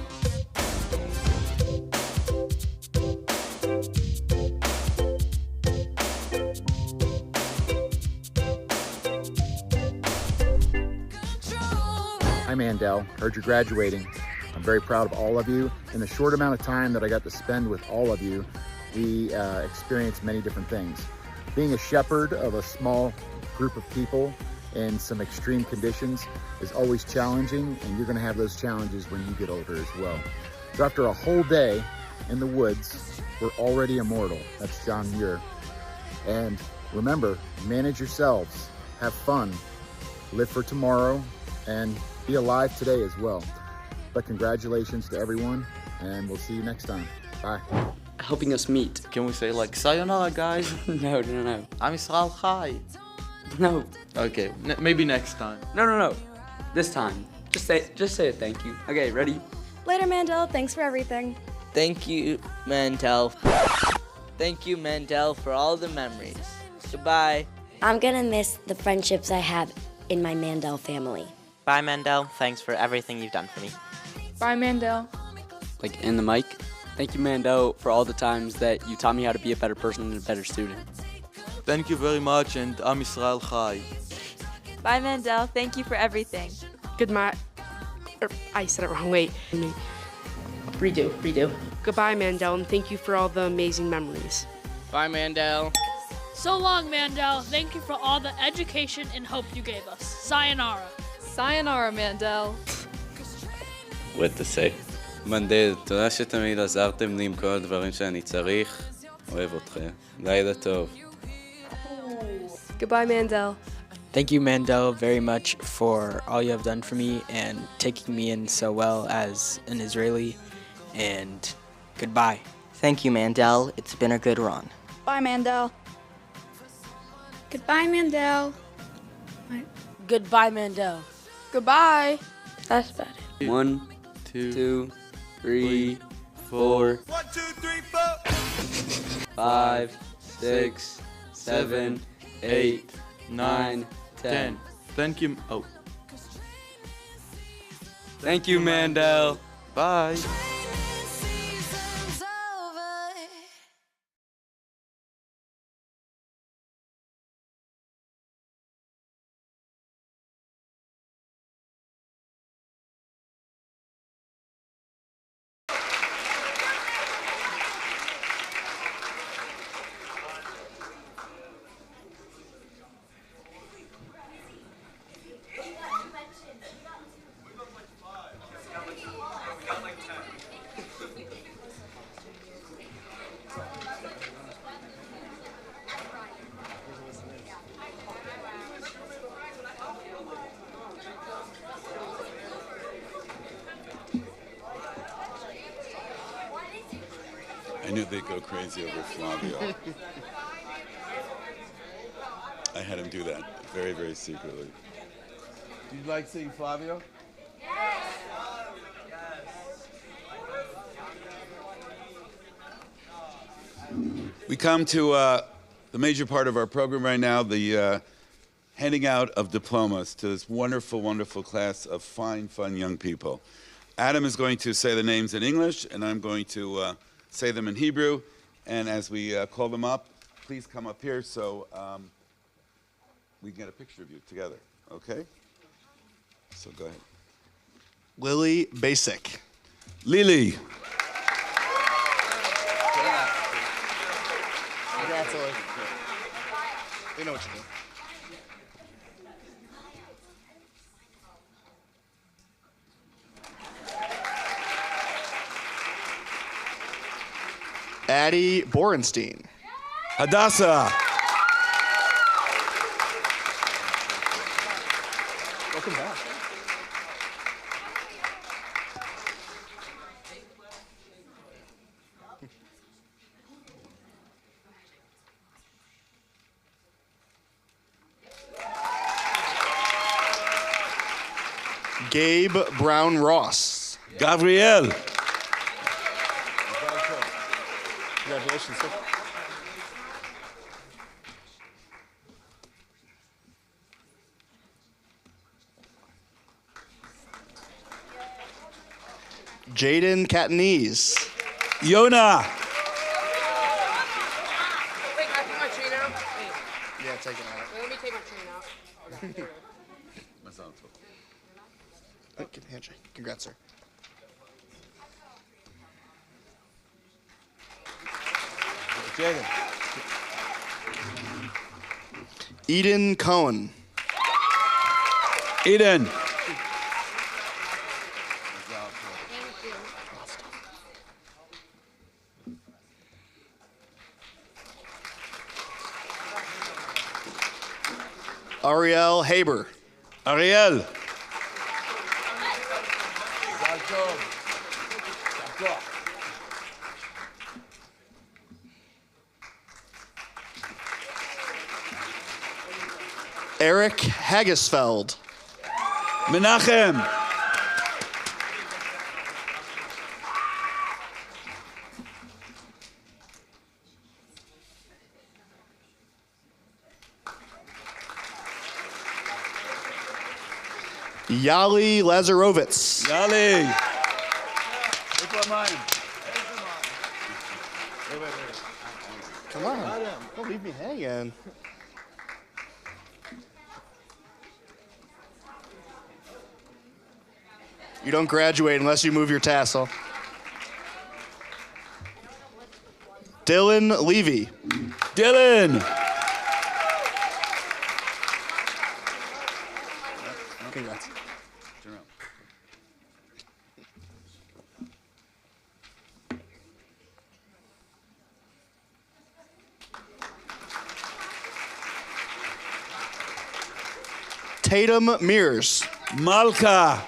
Hi Mandel, heard you're graduating. I'm very proud of all of you. In the short amount of time that I got to spend with all of you, we experienced many different things. Being a shepherd of a small group of people in some extreme conditions is always challenging, and you're gonna have those challenges when you get older as well. So after a whole day in the woods, we're already immortal. That's John Muir. And remember, manage yourselves, have fun, live for tomorrow, and be alive today as well. But congratulations to everyone, and we'll see you next time. Bye. Helping us meet. Can we say like sayonara, guys? No. I'm Israel Chai. No. Okay, maybe next time. No. This time. Just say a thank you. Okay, ready? Later, Mandel. Thanks for everything. Thank you, Mandel. Thank you, Mandel, for all the memories. Goodbye. I'm gonna miss the friendships I have in my Mandel family. Bye, Mandel. Thanks for everything you've done for me. Bye, Mandel. Like in the mic. Thank you, Mandel, for all the times that you taught me how to be a better person and a better student. Thank you very much, and Am Israel Chai. Bye, Mandel. Thank you for everything. Goodbye. I said it wrong. Wait. Redo. Goodbye, Mandel, and thank you for all the amazing memories. Bye, Mandel. So long, Mandel. Thank you for all the education and hope you gave us. Sayonara. Sayonara, Mandel. What to say? מנדל, תודה שתמיד עזרתם לי עם כל הדברים שאני צריך. אוהב אתכם. לילה טוב. Goodbye, Mandel. Thank you, Mandel, very much for all you have done for me and taking me in so well as an Israeli. And goodbye. Thank you, Mandel. It's been a good run. Bye, Mandel. Goodbye, Mandel. Goodbye, Mandel. Goodbye. That's bad. 1, 2, 3, 4. 1, 2, 3, 4. 5, 6, 7, 8, 9, 10. Thank you. Oh. Thank you, Mandel. Bye. I knew they'd go crazy over Flavio. I had him do that very, very secretly. Do you like seeing Flavio? We come to the major part of our program right now, the handing out of diplomas to this wonderful, wonderful class of fine, fun young people. Adam is going to say the names in English, and I'm going to say them in Hebrew. And as we call them up, please come up here so we can get a picture of you together, okay? So go ahead. Lily Basic. Lily. Congratulations. You know what you do. Addie Borenstein. Hadassah. Welcome back. Gabe Brown Ross. Gabriel. Congratulations, sir. Jaden Catanese. Yona. Wait, can I put my chain out? Yeah, take it out. Let me take my chain out. Give me a handshake. Congrats, sir. Jaden. Eden Cohen. Eden. Ariel Haber. Ariel. Eric Hagesfeld. Menachem. Yali Lazarovitz. Yali. Come on. Don't leave me hanging. You don't graduate unless you move your tassel. Dylan Levy. Dylan. Congrats. Tatum Mears. Malka.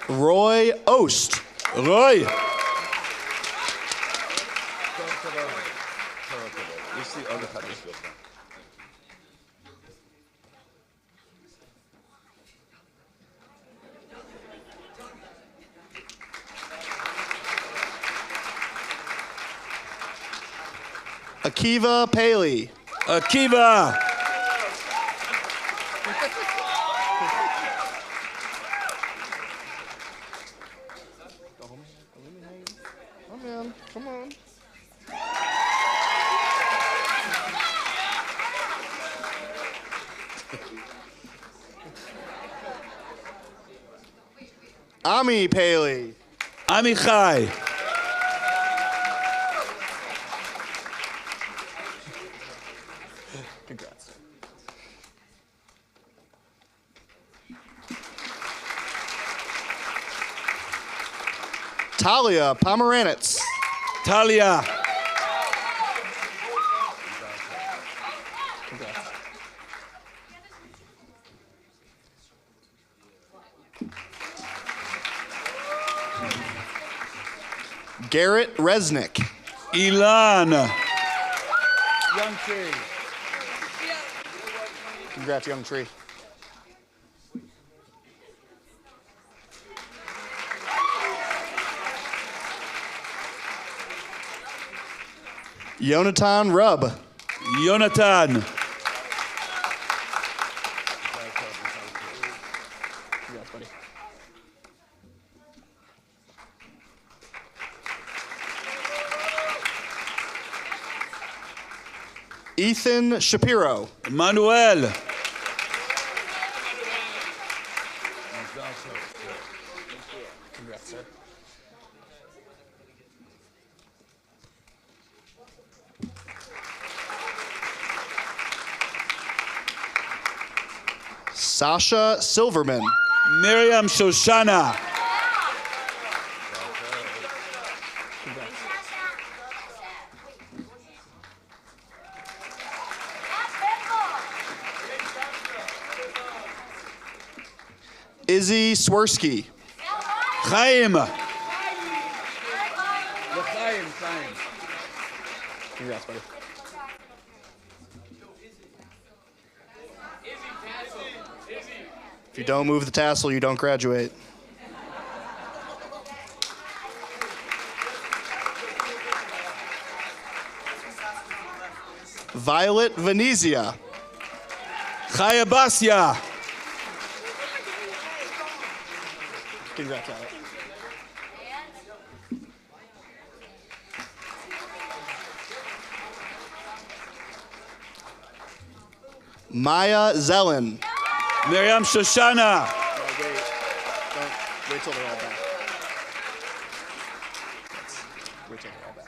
Roy Ost. Roy. Akiva Paley. Akiva. Come on, come on. Ami Paley. Amichai. Congrats. Talia Pomeranitz. Talia. Congrats. Garrett Resnick. Ilan. Young Tree. Congrats, Young Tree. Yonatan Rubb. Yonatan. Congrats, buddy. Ethan Shapiro. Manuel. Congrats, sir. Sasha Silverman. Miriam Shoshana. Izzy Swirsky. Chaim. Congrats, buddy. If you don't move the tassel, you don't graduate. Violet Venezia. Chaya Basya. Congrats, Violet. Maya Zelen. Miriam Shoshana. Wait till they're all back. Wait till they're all back.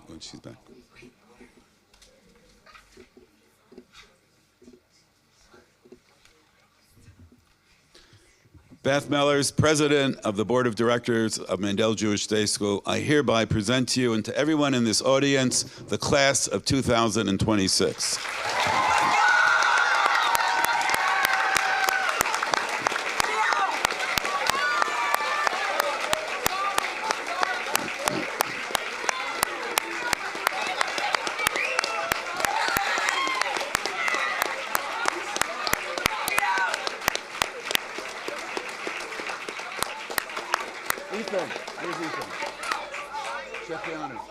When she's back. Beth Mellers, President of the Board of Directors of Mandel Jewish Day School, I hereby present to you and to everyone in this audience the class of 2026. Ethan, where's Ethan? Check the honors.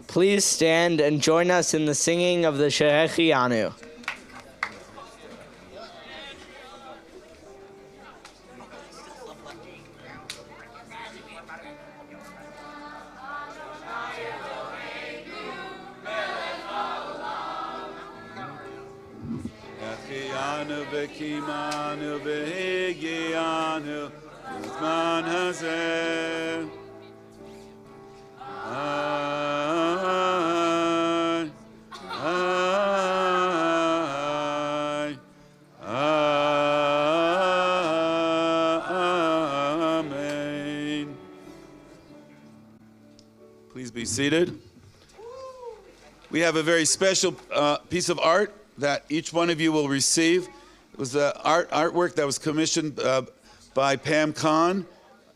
Please stand and join us in the singing of the Shehechianu. Echianu v'kimanu v'higianu b'zman hazeh. Amen. Please be seated. We have a very special piece of art that each one of you will receive. It was artwork that was commissioned by Pam Kahn,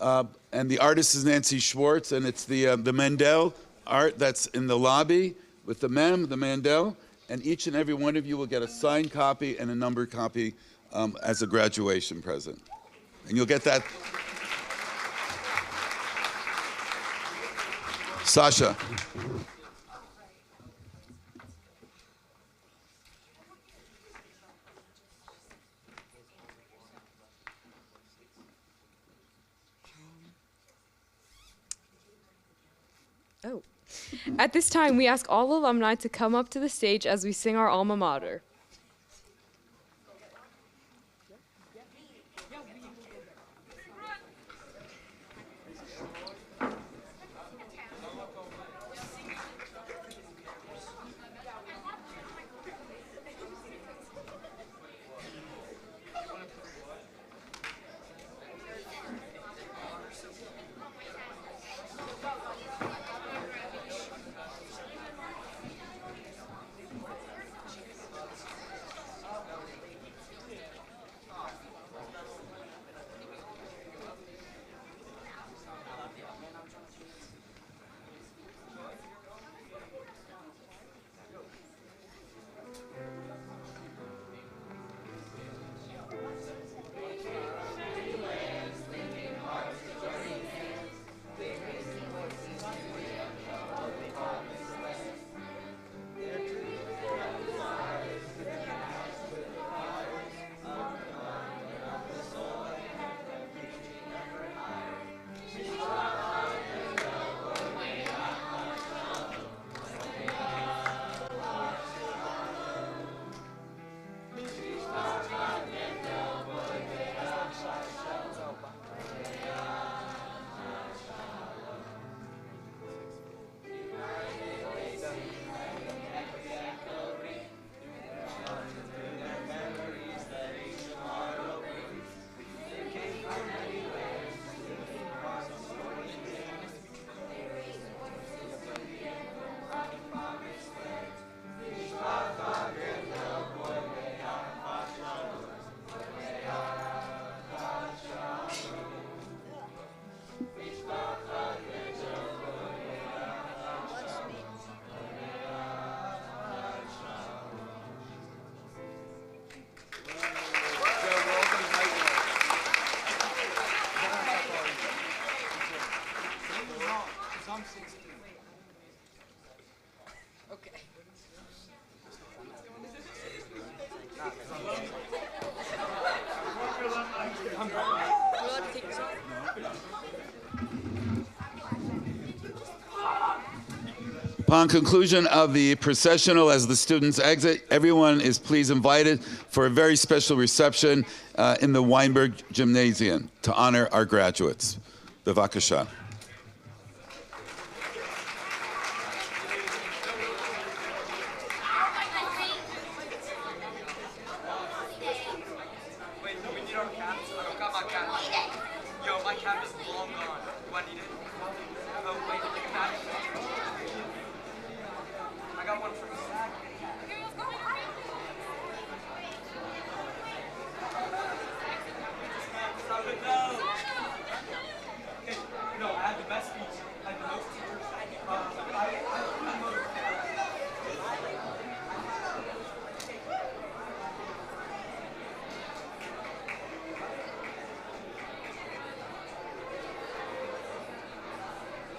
and the artist is Nancy Schwartz, and it's the Mandel art that's in the lobby with the Mandel, and each and every one of you will get a signed copy and a numbered copy as a graduation present. And you'll get that. Sasha. Oh. At this time, we ask all alumni to come up to the stage as we sing our alma mater. Upon conclusion of the processional, as the students exit, everyone is please invited for a very special reception in the Weinberg Gymnasium to honor our graduates. Bevakasha.